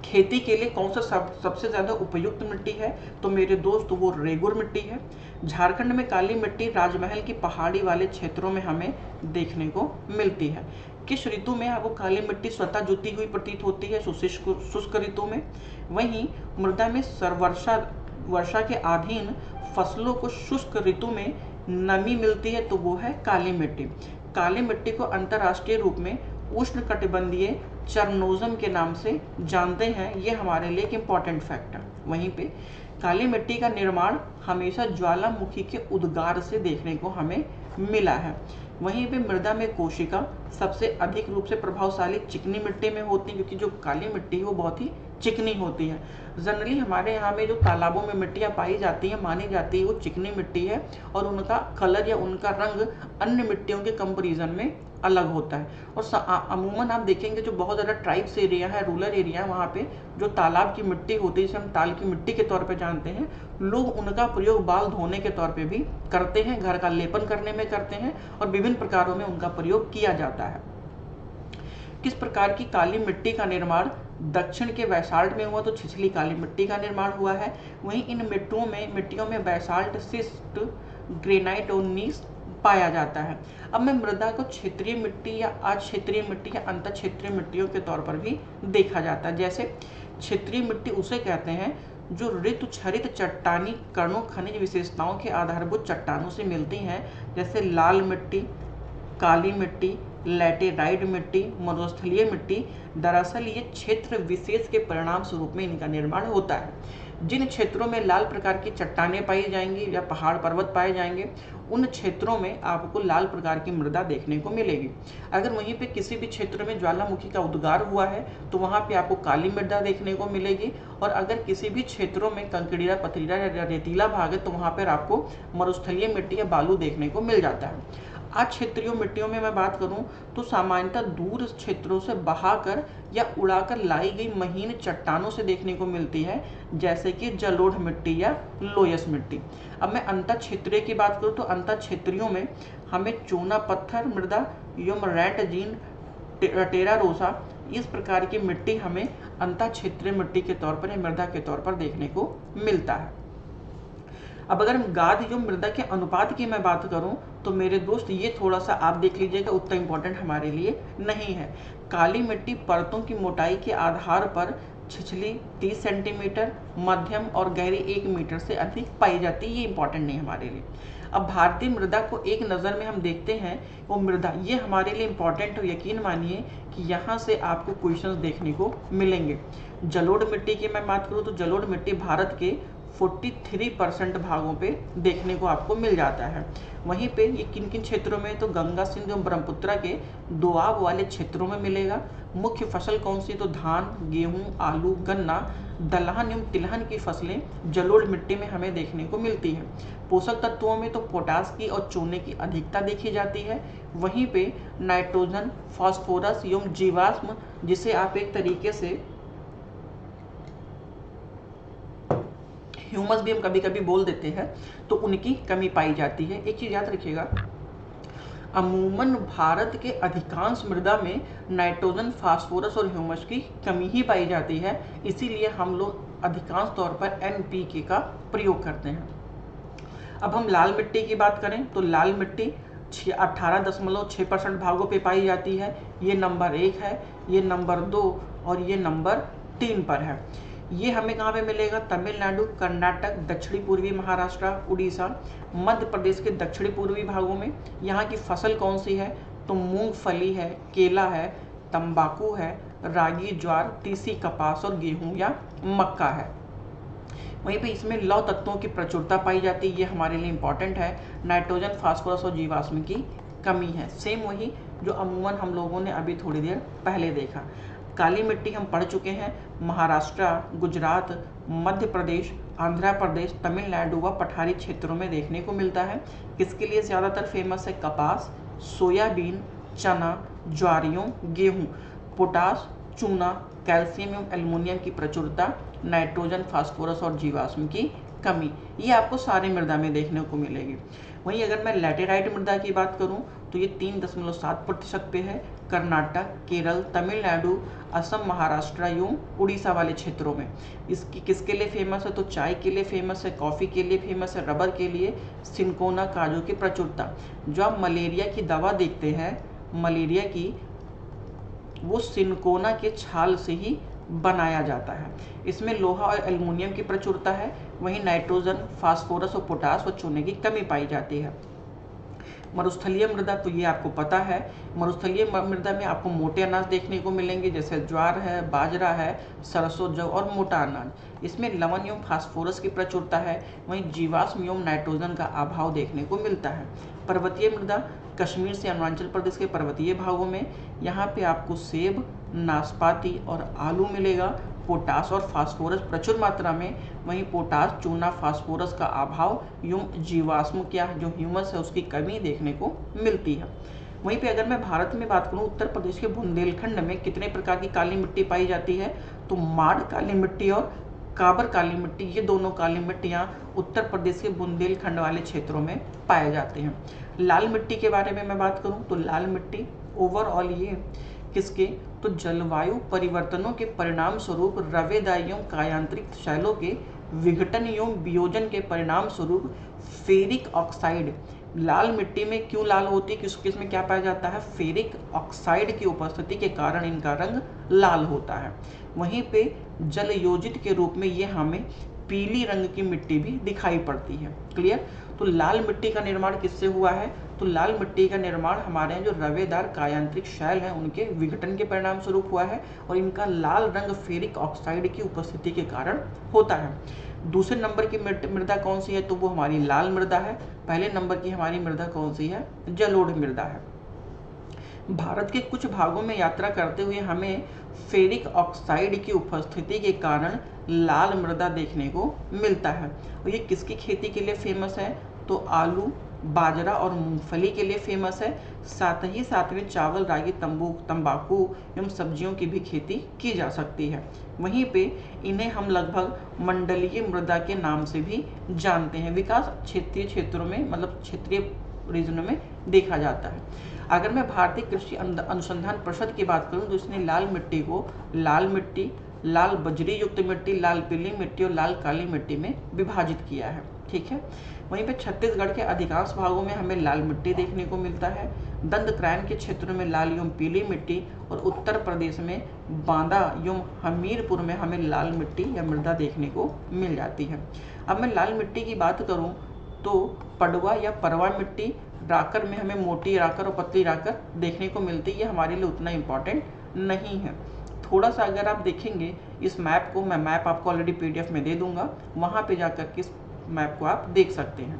खेती के लिए कौन सा सबसे ज़्यादा उपयुक्त मिट्टी है, तो मेरे दोस्त वो रेगुर मिट्टी है। झारखंड में काली मिट्टी राजमहल की पहाड़ी वाले क्षेत्रों में हमें देखने को मिलती है। किस ऋतु में आपको काली मिट्टी स्वतः जुती हुई प्रतीत होती है, शुष्क ऋतु में। वहीं मृदा में वर्षा के अधीन फसलों को शुष्क ऋतु में नमी मिलती है, तो वो है काली मिट्टी। काली मिट्टी को अंतर्राष्ट्रीय रूप में उष्णकटिबंधीय चरनोजम के नाम से जानते हैं। ये हमारे लिए एक इम्पॉर्टेंट फैक्ट है। वहीं पे काली मिट्टी का निर्माण हमेशा ज्वालामुखी के उद्गार से देखने को हमें मिला है। वहीं पे मृदा में कोशिका सबसे अधिक रूप से प्रभावशाली चिकनी मिट्टी में होती है, क्योंकि जो काली मिट्टी है वो बहुत ही चिकनी होती है। जनरली हमारे यहाँ में जो तालाबों में मिट्टियाँ पाई जाती हैं, मानी जाती है वो चिकनी मिट्टी है और उनका कलर या उनका रंग अन्य मिट्टियों के कंपैरिजन में अलग होता है। और अमूमन आप देखेंगे जो बहुत ज़्यादा ट्राइब्स एरिया है, रूरल एरिया, वहाँ पे जो तालाब की मिट्टी होती है, जिसे हम ताल की मिट्टी के तौर पे जानते हैं, लोग उनका प्रयोग बाल धोने के तौर पे भी करते हैं, घर का लेपन करने में करते हैं और विभिन्न प्रकारों में उनका प्रयोग किया जाता है। किस प्रकार की काली मिट्टी का निर्माण दक्षिण के बैसाल्ट में हुआ, तो छिछली काली मिट्टी का निर्माण हुआ है। वहीं इन मिट्टियों में बैसाल्ट, सिस्ट, ग्रेनाइट और नीस पाया जाता है। अब मैं मृदा को क्षेत्रीय मिट्टी या अक्षेत्रीय मिट्टी या अंतर क्षेत्रीय मिट्टियों के तौर पर भी देखा जाता है। जैसे क्षेत्रीय मिट्टी उसे कहते हैं जो ऋतु क्षरित चट्टानी कणों खनिज विशेषताओं के आधारभूत चट्टानों से मिलती हैं, जैसे लाल मिट्टी, काली मिट्टी, लैटेराइट मिट्टी, मरुस्थलीय मिट्टी। दरअसल ये क्षेत्र विशेष के परिणाम स्वरूप में इनका निर्माण होता है। जिन क्षेत्रों में लाल प्रकार की चट्टानें पाई जाएंगी या पहाड़ पर्वत पाए जाएंगे, उन क्षेत्रों में आपको लाल प्रकार की मृदा देखने को मिलेगी। अगर वहीं पे किसी भी क्षेत्र में ज्वालामुखी का उद्गार हुआ है तो वहाँ पे आपको काली मृदा देखने को मिलेगी। और अगर किसी भी क्षेत्रों में कंकड़ीला, पथरीला या रेतीला भाग है तो वहाँ पर आपको मरुस्थलीय मिट्टी या बालू देखने को मिल जाता है। अक्षेत्रीय मिट्टियों में मैं बात करूं तो सामान्यतः दूर क्षेत्रों से बहाकर या उड़ाकर लाई गई महीन चट्टानों से देखने को मिलती है, जैसे कि जलोढ़ मिट्टी या लोयस मिट्टी। अब मैं अंतर क्षेत्रीय की बात करूं तो अंतर क्षेत्रियों में हमें चूना पत्थर मृदा, यूमरैट जीन, टेरा रोसा इस प्रकार की मिट्टी हमें अंतः क्षेत्रीय मिट्टी के तौर पर या मृदा के तौर पर देखने को मिलता है। अब अगर गाद एवं मृदा के अनुपात की मैं बात करूं तो मेरे दोस्त ये थोड़ा सा आप देख लीजिएगा, उतना इंपॉर्टेंट हमारे लिए नहीं है। काली मिट्टी परतों की मोटाई के आधार पर छिछली 30 सेंटीमीटर, मध्यम और गहरी 1 मीटर से अधिक पाई जाती है। ये इंपॉर्टेंट नहीं हमारे लिए। अब भारतीय मृदा को एक नज़र में हम देखते हैं, वो मृदा ये हमारे लिए इंपॉर्टेंट हो, यकीन मानिए कि यहाँ से आपको क्वेश्चंस देखने को मिलेंगे। जलोढ़ मिट्टी की मैं बात करूँ तो जलोढ़ मिट्टी भारत के 43% भागों पे देखने को आपको मिल जाता है। वहीं पे ये किन किन क्षेत्रों में, तो गंगा सिंध एवं ब्रह्मपुत्र के दोआब वाले क्षेत्रों में मिलेगा। मुख्य फसल कौन सी, तो धान, गेहूं, आलू, गन्ना, दलहन एवं तिलहन की फसलें जलोढ़ मिट्टी में हमें देखने को मिलती है। पोषक तत्वों में तो पोटास की और चूने की अधिकता देखी जाती है। वहीं पे नाइट्रोजन, फास्फोरस एवं जीवाश्म, जिसे आप एक तरीके से ह्यूमस भी हम कभी कभी बोल देते हैं, तो उनकी कमी पाई जाती है। एक चीज याद रखिएगा, अमूमन भारत के अधिकांश मृदा में नाइट्रोजन, फास्फोरस और ह्यूमस की कमी ही पाई जाती है, इसीलिए हम लोग अधिकांश तौर पर NPK का प्रयोग करते हैं। अब हम लाल मिट्टी की बात करें तो लाल मिट्टी 18.6% भागों पे पाई जाती है। ये नंबर 1 है, ये नंबर 2 और ये नंबर 3 पर है। ये हमें कहाँ पे मिलेगा, तमिलनाडु, कर्नाटक, दक्षिणी पूर्वी महाराष्ट्र, उड़ीसा, मध्य प्रदेश के दक्षिणी पूर्वी भागों में। यहाँ की फसल कौन सी है, तो मूंगफली है, केला है, तंबाकू है, रागी, ज्वार, तीसी, कपास और गेहूं या मक्का है। वहीं पे इसमें लौह तत्वों की प्रचुरता पाई जाती है, ये हमारे लिए इंपॉर्टेंट है। नाइट्रोजन, फास्फोरस और जीवाश्म की कमी है, सेम वही जो अमूमन हम लोगों ने अभी थोड़ी देर पहले देखा। काली मिट्टी हम पढ़ चुके हैं, महाराष्ट्र, गुजरात, मध्य प्रदेश, आंध्र प्रदेश, तमिलनाडु व पठारी क्षेत्रों में देखने को मिलता है। किसके लिए ज़्यादातर फेमस है, कपास, सोयाबीन, चना, ज्वारियों, गेहूं। पोटास, चूना, कैल्शियम एवं एल्युमिनियम की प्रचुरता, नाइट्रोजन, फास्फोरस और जीवाश्म की कमी, ये आपको सारे मृदा में देखने को मिलेगी। वहीं अगर मैं लैटेराइट मृदा की बात करूं तो ये 3.7% पे है। कर्नाटक, केरल, तमिलनाडु, असम, महाराष्ट्र एवं उड़ीसा वाले क्षेत्रों में। इसकी किसके लिए फेमस है, तो चाय के लिए फेमस है, कॉफ़ी के लिए फेमस है, रबर के लिए, सिनकोना, काजू की प्रचुरता। जो आप मलेरिया की दवा देखते हैं, मलेरिया की, वो सिनकोना के छाल से ही बनाया जाता है। इसमें लोहा और एल्युमिनियम की प्रचुरता है। वहीं नाइट्रोजन, फास्फोरस और पोटास और चूने की कमी पाई जाती है। मरुस्थलीय मृदा, तो ये आपको पता है, मरुस्थलीय मृदा में आपको मोटे अनाज देखने को मिलेंगे, जैसे ज्वार है, बाजरा है, सरसों, जौ और मोटा अनाज। इसमें लवण एवं फास्फोरस की प्रचुरता है। वहीं जीवाश्म एवं नाइट्रोजन का अभाव देखने को मिलता है। पर्वतीय मृदा, कश्मीर से अरुणाचल प्रदेश के पर्वतीय भागों में, यहाँ पे आपको सेब, नाशपाती और आलू मिलेगा। पोटास और फास्फोरस प्रचुर मात्रा में। वहीं पोटास, चूना, फास्फोरस का अभाव एवं जीवाश्म क्या जो ह्यूमस है उसकी कमी देखने को मिलती है। वहीं पे अगर मैं भारत में बात करूं, उत्तर प्रदेश के बुंदेलखंड में कितने प्रकार की काली मिट्टी पाई जाती है, तो माड़ काली मिट्टी और काबर काली मिट्टी, ये दोनों काली मिट्टियाँ उत्तर प्रदेश के बुंदेलखंड वाले क्षेत्रों में पाए जाते हैं। लाल मिट्टी के बारे में मैं बात करूं तो लाल मिट्टी ओवरऑल ये किसके, तो जलवायु परिवर्तनों के परिणाम स्वरूप रवेदाइयों कायांतरिक शैलों के विघटन एवं वियोजन के परिणाम स्वरूप फेरिक ऑक्साइड, लाल मिट्टी में क्यों लाल होती है, क्योंकि इसमें क्या पाया जाता है, फेरिक ऑक्साइड की उपस्थिति के कारण इनका रंग लाल होता है। वहीं पे जल योजित के रूप में ये हमें पीली रंग की मिट्टी भी दिखाई पड़ती है। क्लियर। तो लाल मिट्टी का निर्माण किससे हुआ है, तो लाल मिट्टी का निर्माण हमारे यहाँ जो रवेदार कायांतरिक शैल हैं उनके विघटन के परिणाम स्वरूप हुआ है और इनका लाल रंग फेरिक ऑक्साइड की उपस्थिति के कारण होता है। दूसरे नंबर की मृदा कौन सी है, तो वो हमारी लाल मृदा है। पहले नंबर की हमारी मृदा कौन सी है, जलोढ़ मृदा है। भारत के कुछ भागों में यात्रा करते हुए हमें फेरिक ऑक्साइड की उपस्थिति के कारण लाल मृदा देखने को मिलता है। और ये किसकी खेती के लिए फेमस है, तो आलू, बाजरा और मूंगफली के लिए फेमस है। साथ ही साथ में चावल, रागी, तंबाकू एवं सब्जियों की भी खेती की जा सकती है। वहीं पे इन्हें हम लगभग मंडलीय मृदा के नाम से भी जानते हैं। विकास क्षेत्रीय क्षेत्रों में, मतलब क्षेत्रीय रीजनों में देखा जाता है। अगर मैं भारतीय कृषि अनुसंधान परिषद की बात करूं तो इसने लाल मिट्टी को लाल मिट्टी, लाल बजरी युक्त मिट्टी, लाल पीली मिट्टी और लाल काली मिट्टी में विभाजित किया है। ठीक है, वहीं पे छत्तीसगढ़ के अधिकांश भागों में हमें लाल मिट्टी देखने को मिलता है, दंडकायन के क्षेत्रों में लाल एवं पीली मिट्टी और उत्तर प्रदेश में बांदा एवं हमीरपुर में हमें लाल मिट्टी या मृदा देखने को मिल जाती है। अब मैं लाल मिट्टी की बात करूं तो पडवा या परवा मिट्टी राकर में हमें मोटी राकर और पतली राकर देखने को मिलती है। ये हमारे लिए उतना इम्पॉर्टेंट नहीं है। थोड़ा सा अगर आप देखेंगे इस मैप को, मैं मैप आपको ऑलरेडी PDF में दे दूंगा, वहाँ पे जाकर के इस मैप को आप देख सकते हैं।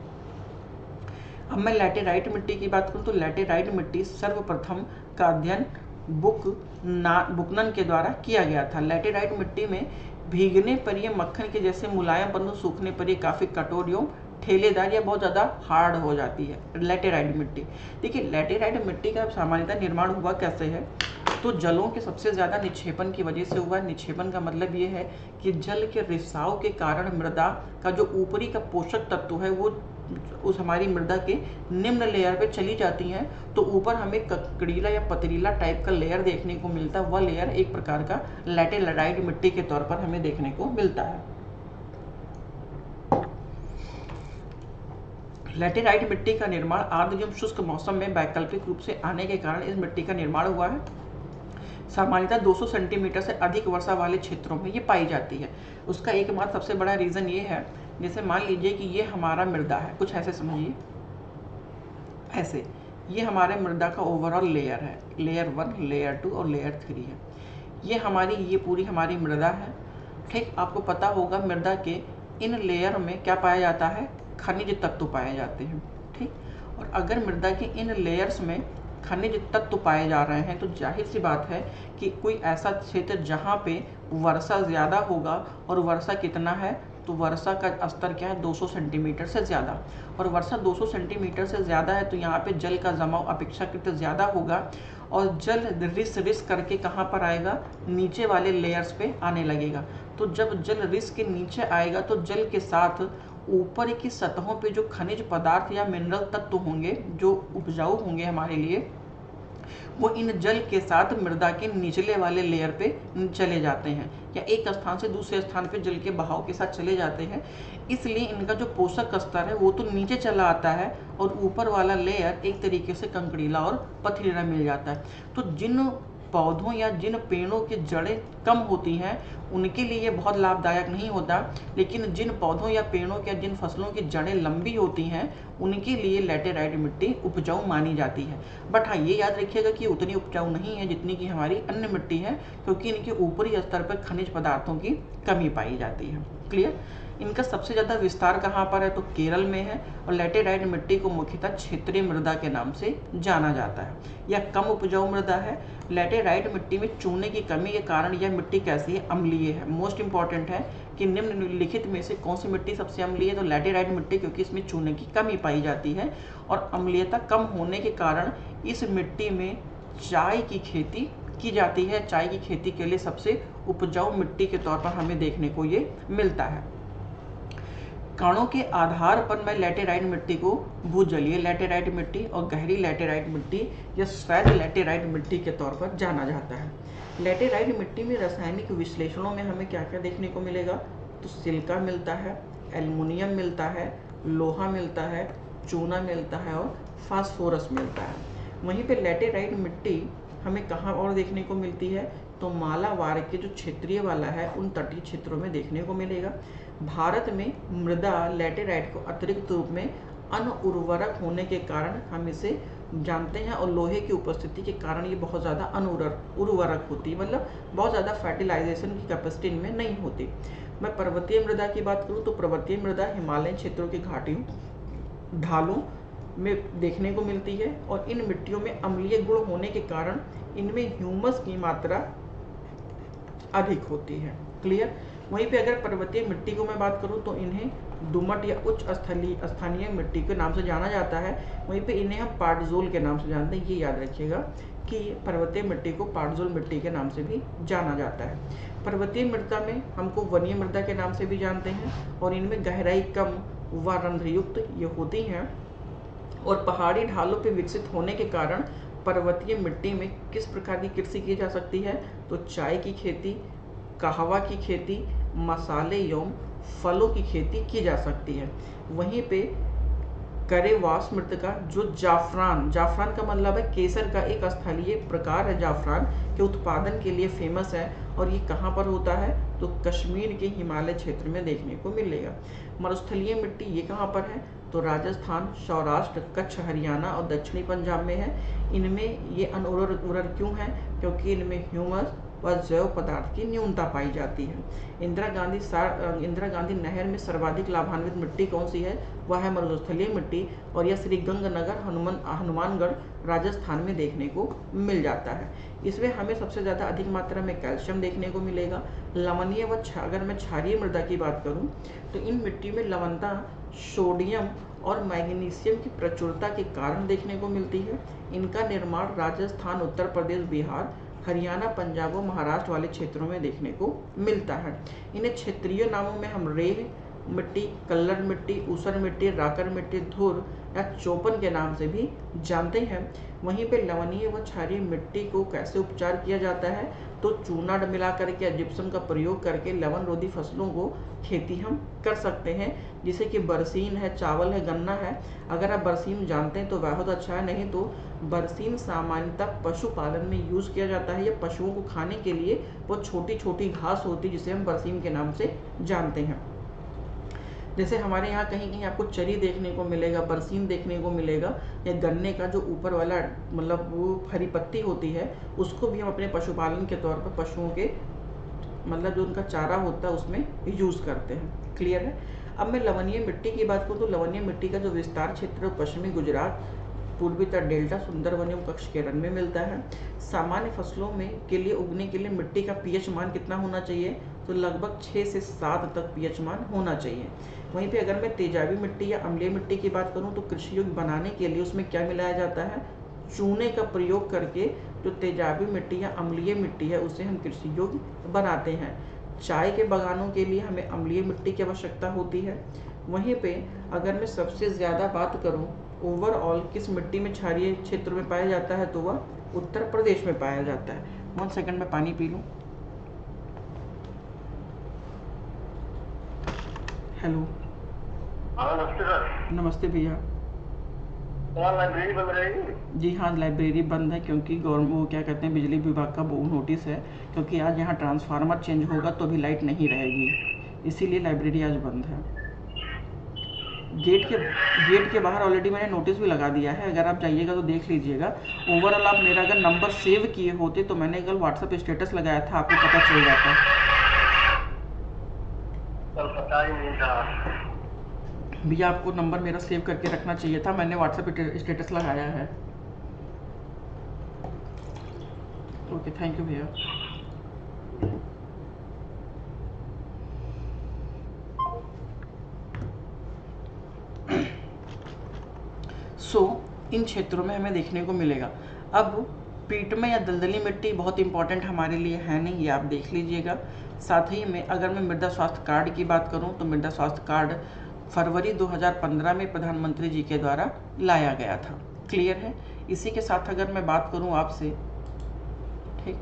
अब मैं लैटेराइट मिट्टी की बात करूँ तो लैटेराइट मिट्टी सर्वप्रथम का अध्ययन बुकनन के द्वारा किया गया था। लैटेराइट मिट्टी में भीगने पर ये मक्खन के जैसे मुलायम परंतु सूखने पर ये काफ़ी कठोर एवं ठेलेदार या बहुत ज़्यादा हार्ड हो जाती है लैटेराइट मिट्टी। देखिए लैटेराइट मिट्टी का सामान्यतः निर्माण हुआ कैसे है, तो जलों के सबसे ज़्यादा निक्षेपण की वजह से हुआ है। निक्षेपण का मतलब ये है कि जल के रिसाव के कारण मृदा का जो ऊपरी का पोषक तत्व है वो उस हमारी मृदा के निम्न लेयर पे चली जाती हैं, तो ऊपर हमें ककड़ीला या पथरीला टाइप का लेयर देखने को मिलता है। वह लेयर एक प्रकार का लैटेराइट मिट्टी के तौर पर हमें देखने को मिलता है। लैटेराइट मिट्टी का निर्माण आर्द्र एवं शुष्क मौसम में वैकल्पिक रूप से आने के कारण इस मिट्टी का निर्माण हुआ है। सामान्यतः 200 सेंटीमीटर से अधिक वर्षा वाले क्षेत्रों में ये पाई जाती है। उसका एक बात सबसे बड़ा रीज़न ये है, जैसे मान लीजिए कि ये हमारा मृदा है, कुछ ऐसे समझिए, ऐसे ये हमारे मृदा का ओवरऑल लेयर है, लेयर 1, लेयर 2 और लेयर 3 है। ये पूरी हमारी मृदा है। ठीक, आपको पता होगा मृदा के इन लेयर में क्या पाया जाता है, खनिज तत्व पाए जाते हैं। ठीक, और अगर मृदा के इन लेयर्स में खनिज तत्व पाए जा रहे हैं तो जाहिर सी बात है कि कोई ऐसा क्षेत्र जहाँ पे वर्षा ज़्यादा होगा, और वर्षा कितना है, तो वर्षा का स्तर क्या है, 200 सेंटीमीटर से ज़्यादा, और वर्षा 200 सेंटीमीटर से ज़्यादा है तो यहाँ पे जल का जमाव अपेक्षाकृत ज़्यादा होगा, और जल रिस करके कहाँ पर आएगा, नीचे वाले लेयर्स पे आने लगेगा। तो जब जल रिस के नीचे आएगा तो जल के साथ ऊपर की सतहों पे जो खनिज पदार्थ या मिनरल तत्व होंगे जो उपजाऊ होंगे हमारे लिए, वो इन जल के साथ मृदा के निचले वाले लेयर पे चले जाते हैं, या एक स्थान से दूसरे स्थान पे जल के बहाव के साथ चले जाते हैं। इसलिए इनका जो पोषक स्तर है वो तो नीचे चला आता है, और ऊपर वाला लेयर एक तरीके से कंकड़ीला और पथरीला मिल जाता है। तो जिन पौधों या जिन पेड़ों की जड़ें कम होती हैं उनके लिए ये बहुत लाभदायक नहीं होता, लेकिन जिन पौधों या पेड़ों या जिन फसलों की जड़ें लंबी होती हैं उनके लिए लैटेराइट मिट्टी उपजाऊ मानी जाती है। बट हाँ, ये याद रखिएगा कि उतनी उपजाऊ नहीं है जितनी कि हमारी अन्य मिट्टी है, क्योंकि इनके ऊपरी स्तर पर खनिज पदार्थों की कमी पाई जाती है। क्लियर। इनका सबसे ज़्यादा विस्तार कहाँ पर है, तो केरल में है, और लैटेराइट मिट्टी को मुख्यतः क्षेत्रीय मृदा के नाम से जाना जाता है। यह कम उपजाऊ मृदा है। लैटेराइट मिट्टी में चूने की कमी के कारण यह मिट्टी कैसी है, अम्लीय है। मोस्ट इंपॉर्टेंट है कि निम्नलिखित में से कौन सी मिट्टी सबसे अम्लीय है, तो लैटेराइट मिट्टी, क्योंकि इसमें चूने की कमी पाई जाती है, और अम्लीयता कम होने के कारण इस मिट्टी में चाय की खेती की जाती है। चाय की खेती के लिए सबसे उपजाऊ मिट्टी के तौर पर हमें देखने को ये मिलता है। कणों के आधार पर मैं लैटेराइट मिट्टी को भूजलीय लैटेराइट मिट्टी और गहरी लैटेराइट मिट्टी या स्वैद लैटेराइट मिट्टी के तौर पर जाना जाता है। लैटेराइट मिट्टी में रासायनिक विश्लेषणों में हमें क्या क्या देखने को मिलेगा, तो सिलिका मिलता है, एल्युमिनियम मिलता है, लोहा मिलता है, चूना मिलता है और फास्फोरस मिलता है। वहीं पे लैटेराइट मिट्टी हमें कहाँ और देखने को मिलती है, तो मालाबार के जो क्षेत्रीय वाला है उन तटीय क्षेत्रों में देखने को मिलेगा। भारत में मृदा लैटेराइट को अतिरिक्त रूप में अनुर्वरक होने के कारण हम इसे जानते हैं, और लोहे की उपस्थिति के कारण ये बहुत ज़्यादा उर्वरक होती है, मतलब बहुत ज़्यादा फर्टिलाइजेशन की कैपेसिटी इनमें नहीं होती। मैं पर्वतीय मृदा की बात करूँ तो पर्वतीय मृदा हिमालयन क्षेत्रों की घाटियों, ढालों में देखने को मिलती है, और इन मिट्टियों में अम्लीय गुण होने के कारण इनमें ह्यूमस की मात्रा अधिक होती है। क्लियर। वहीं पे अगर पर्वतीय मिट्टी को मैं बात करूं तो इन्हें दुमट या उच्च स्थानीय मिट्टी के नाम से जाना जाता है। वहीं पे इन्हें हम पाटजोल के नाम से जानते हैं। ये याद रखिएगा कि पर्वतीय मिट्टी को पाटजोल मिट्टी के नाम से भी जाना जाता है। पर्वतीय मृदा में हमको वनीय मृदा के नाम से भी जानते हैं, और इनमें गहराई कम व रंध्रयुक्त ये होती हैं, और पहाड़ी ढालों पर विकसित होने के कारण पर्वतीय मिट्टी में किस प्रकार की कृषि की जा सकती है? तो चाय की खेती, कहवा की खेती, मसाले एवं फलों की खेती की जा सकती है। वहीं पे करेवास मृत्तिका जो जाफरान का मतलब है केसर का एक स्थलीय प्रकार है, जाफरान के उत्पादन के लिए फेमस है। और ये कहाँ पर होता है? तो कश्मीर के हिमालय क्षेत्र में देखने को मिलेगा। मरुस्थलीय मिट्टी ये कहाँ पर है? तो राजस्थान, सौराष्ट्र, कच्छ, हरियाणा और दक्षिणी पंजाब में है। इनमें ये अनउर्वर क्यों है? क्योंकि इनमें ह्यूमस व जैव पदार्थ की न्यूनता पाई जाती है। इंदिरा गांधी नहर में सर्वाधिक लाभान्वित मिट्टी कौन सी है? वह है मरुस्थलीय मिट्टी, और यह श्री गंगानगर हनुमानगढ़ राजस्थान में देखने को मिल जाता है। इसमें हमें सबसे ज़्यादा अधिक मात्रा में कैल्शियम देखने को मिलेगा। लवणीय व अगर मैं क्षारीय मृदा की बात करूं तो इन मिट्टी में लवणता, सोडियम और मैग्नीशियम की प्रचुरता के कारण देखने को मिलती है। इनका निर्माण राजस्थान, उत्तर प्रदेश, बिहार, हरियाणा, पंजाब और महाराष्ट्र वाले क्षेत्रों में देखने को मिलता है। इन्हें क्षेत्रीय नामों में हम रेह मिट्टी, कल्लर मिट्टी, ऊसर मिट्टी, राकर मिट्टी, धुर या चौपन के नाम से भी जानते हैं। वहीं पे लवणीय व क्षारीय मिट्टी को कैसे उपचार किया जाता है? तो चूना मिला करके या जिप्सम का प्रयोग करके लवण रोधी फसलों को खेती हम कर सकते हैं, जैसे कि बरसीन है, चावल है, गन्ना है। अगर आप बरसीन जानते हैं तो बहुत अच्छा है, नहीं तो बरसीन सामान्यतः पशुपालन में यूज़ किया जाता है। या पशुओं को खाने के लिए वो छोटी छोटी घास होती है जिसे हम बरसीन के नाम से जानते हैं। जैसे हमारे यहाँ कहीं कहीं आपको चरी देखने को मिलेगा, बरसीन देखने को मिलेगा, या गन्ने का जो ऊपर वाला मतलब वो हरी पत्ती होती है उसको भी हम अपने पशुपालन के तौर पर पशुओं के मतलब जो उनका चारा होता है उसमें यूज़ करते हैं। क्लियर है? अब मैं लवणीय मिट्टी की बात करूँ तो लवणीय मिट्टी का जो विस्तार क्षेत्र पश्चिमी गुजरात, पूर्वी तट डेल्टा, सुंदरवन एवं कच्छ केरल में मिलता है। सामान्य फसलों में के लिए उगने के लिए मिट्टी का पीएच मान कितना होना चाहिए? तो लगभग 6 से 7 तक पीएच मान होना चाहिए। वहीं पे अगर मैं तेजाबी मिट्टी या अम्लीय मिट्टी की बात करूं तो कृषि योग्य बनाने के लिए उसमें क्या मिलाया जाता है? चूने का प्रयोग करके जो तेजाबी मिट्टी या अम्लीय मिट्टी है उसे हम कृषि योग्य बनाते हैं। चाय के बागानों के लिए हमें अम्लीय मिट्टी की आवश्यकता होती है। वहीं पे अगर मैं सबसे ज़्यादा बात करूं ओवरऑल किस मिट्टी में क्षारीय क्षेत्र में पाया जाता है तो वह उत्तर प्रदेश में पाया जाता है। 1 सेकंड में पानी पी लूं। हेलो, नमस्ते सर। नमस्ते भैया। लाइब्रेरी बंद रहेगी? जी हाँ, लाइब्रेरी बंद है क्योंकि गवर्नमेंट वो क्या कहते हैं बिजली विभाग का वो नोटिस है, क्योंकि आज यहाँ ट्रांसफार्मर चेंज होगा तो भी लाइट नहीं रहेगी, इसीलिए लाइब्रेरी आज बंद है। गेट के बाहर ऑलरेडी मैंने नोटिस भी लगा दिया है, अगर आप जाइएगा तो देख लीजिएगा। ओवरऑल आप मेरा अगर नंबर सेव किए होते तो मैंने कल व्हाट्सएप स्टेटस लगाया था, आपको पता चल जाता। कल पता ही नहीं था भैया, आपको नंबर मेरा सेव करके रखना चाहिए था, मैंने व्हाट्सएप स्टेटस लगाया है। ओके, थैंक यू भैया। इन क्षेत्रों में हमें देखने को मिलेगा। अब पीटमे या दलदली मिट्टी बहुत इंपॉर्टेंट हमारे लिए है नहीं, ये आप देख लीजिएगा। साथ ही में अगर मैं मृदा स्वास्थ्य कार्ड की बात करूं तो मृदा स्वास्थ्य कार्ड फरवरी 2015 में प्रधानमंत्री जी के द्वारा लाया गया था। क्लियर है? इसी के साथ अगर मैं बात करूं आपसे, ठीक,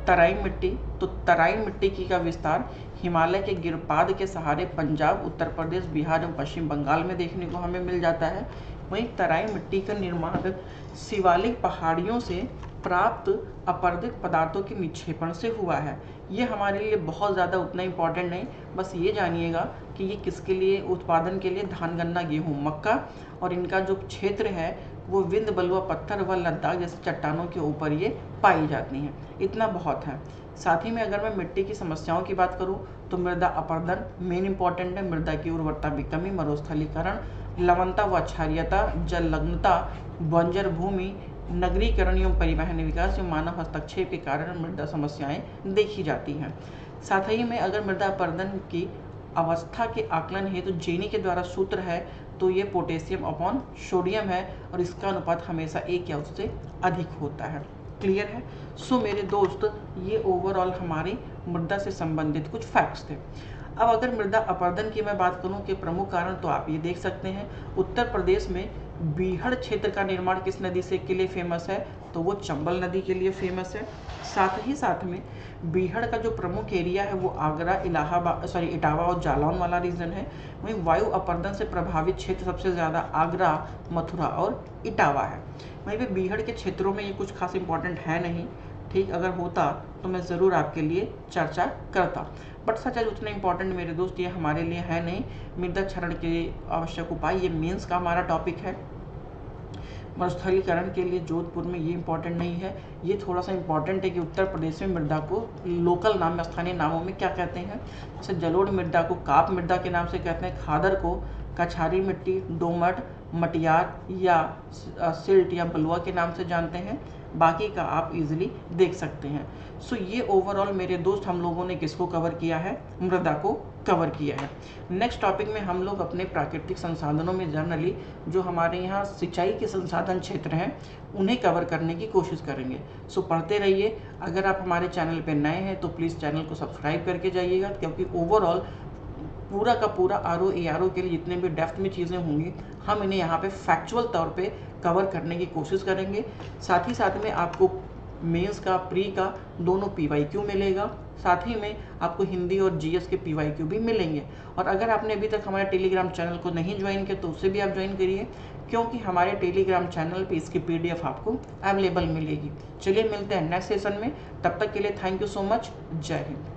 तराई मिट्टी, तो तराई मिट्टी की का विस्तार हिमालय के गिरपाद के सहारे पंजाब, उत्तर प्रदेश, बिहार एवं पश्चिम बंगाल में देखने को हमें मिल जाता है। वहीं तराई मिट्टी का निर्माण शिवालिक पहाड़ियों से प्राप्त अपरदित पदार्थों के निक्षेपण से हुआ है। ये हमारे लिए बहुत ज़्यादा उतना इम्पोर्टेंट नहीं, बस ये जानिएगा कि ये किसके लिए उत्पादन के लिए धान, गन्ना, गेहूँ, मक्का, और इनका जो क्षेत्र है वो विंध्य, बलुआ पत्थर व लद्दाख जैसे चट्टानों के ऊपर ये पाई जाती हैं। इतना बहुत है। साथ ही में अगर मैं मिट्टी की समस्याओं की बात करूं तो मृदा अपरदन मेन इंपॉर्टेंट है। मृदा की उर्वरता में कमी, मरुस्थलीकरण, लवणता व क्षारीयता, जललग्नता, बंजर भूमि, नगरीकरण एवं परिवहन विकास एवं मानव हस्तक्षेप के कारण मृदा समस्याएं देखी जाती हैं। साथ ही में अगर मृदा अपरदन की अवस्था के आकलन है तो जेनी के द्वारा सूत्र है, तो ये पोटेशियम अपॉन सोडियम है और इसका अनुपात हमेशा 1 या उससे अधिक होता है। क्लियर है? सो मेरे दोस्त, ये ओवरऑल हमारी मृदा से संबंधित कुछ फैक्ट्स थे। अब अगर मृदा अपरदन की मैं बात करूं कि प्रमुख कारण, तो आप ये देख सकते हैं उत्तर प्रदेश में बीहड़ क्षेत्र का निर्माण किस नदी से के लिए फेमस है, तो वो चंबल नदी के लिए फेमस है। साथ ही साथ में बीहड़ का जो प्रमुख एरिया है वो आगरा, इटावा और जालौन वाला रीजन है। वहीं वायु अपरदन से प्रभावित क्षेत्र सबसे ज़्यादा आगरा, मथुरा और इटावा है। वहीं पे बीहड़ के क्षेत्रों में ये कुछ खास इंपॉर्टेंट है नहीं, ठीक, अगर होता तो मैं ज़रूर आपके लिए चर्चा करता, बट सच है उतना इंपॉर्टेंट मेरे दोस्त ये हमारे लिए है नहीं। मृदा क्षरण के आवश्यक उपाय, ये मेंस का हमारा टॉपिक है। मरुस्थलीकरण के लिए जोधपुर में ये इंपॉर्टेंट नहीं है। ये थोड़ा सा इंपॉर्टेंट है कि उत्तर प्रदेश में मृदा को लोकल नाम में, स्थानीय नामों में क्या कहते हैं। जैसे जलोढ़ मृदा को काप मृदा के नाम से कहते हैं, खादर को कछारी मिट्टी, दोमट, मटियार या सिल्ट या बलुआ के नाम से जानते हैं। बाकी का आप इजीली देख सकते हैं। सो ये ओवरऑल मेरे दोस्त हम लोगों ने किसको कवर किया है, मृदा को कवर किया है। नेक्स्ट टॉपिक में हम लोग अपने प्राकृतिक संसाधनों में जनरली जो हमारे यहाँ सिंचाई के संसाधन क्षेत्र हैं उन्हें कवर करने की कोशिश करेंगे। सो पढ़ते रहिए। अगर आप हमारे चैनल पर नए हैं तो प्लीज़ चैनल को सब्सक्राइब करके जाइएगा, क्योंकि ओवरऑल पूरा का पूरा आर ओ के लिए जितने भी डेप्थ में चीज़ें होंगी हम इन्हें यहाँ पे फैक्चुअल तौर पे कवर करने की कोशिश करेंगे। साथ ही साथ में आपको मेंस का, प्री का दोनों PYQ मिलेगा। साथ ही में आपको हिंदी और GS के PYQ भी मिलेंगे। और अगर आपने अभी तक हमारे टेलीग्राम चैनल को नहीं ज्वाइन किया तो उससे भी आप ज्वाइन करिए, क्योंकि हमारे टेलीग्राम चैनल पे इसकी PDF आपको अवेलेबल मिलेगी। चलिए मिलते हैं नेक्स्ट सेशन में, तब तक के लिए थैंक यू सो मच। जय हिंद।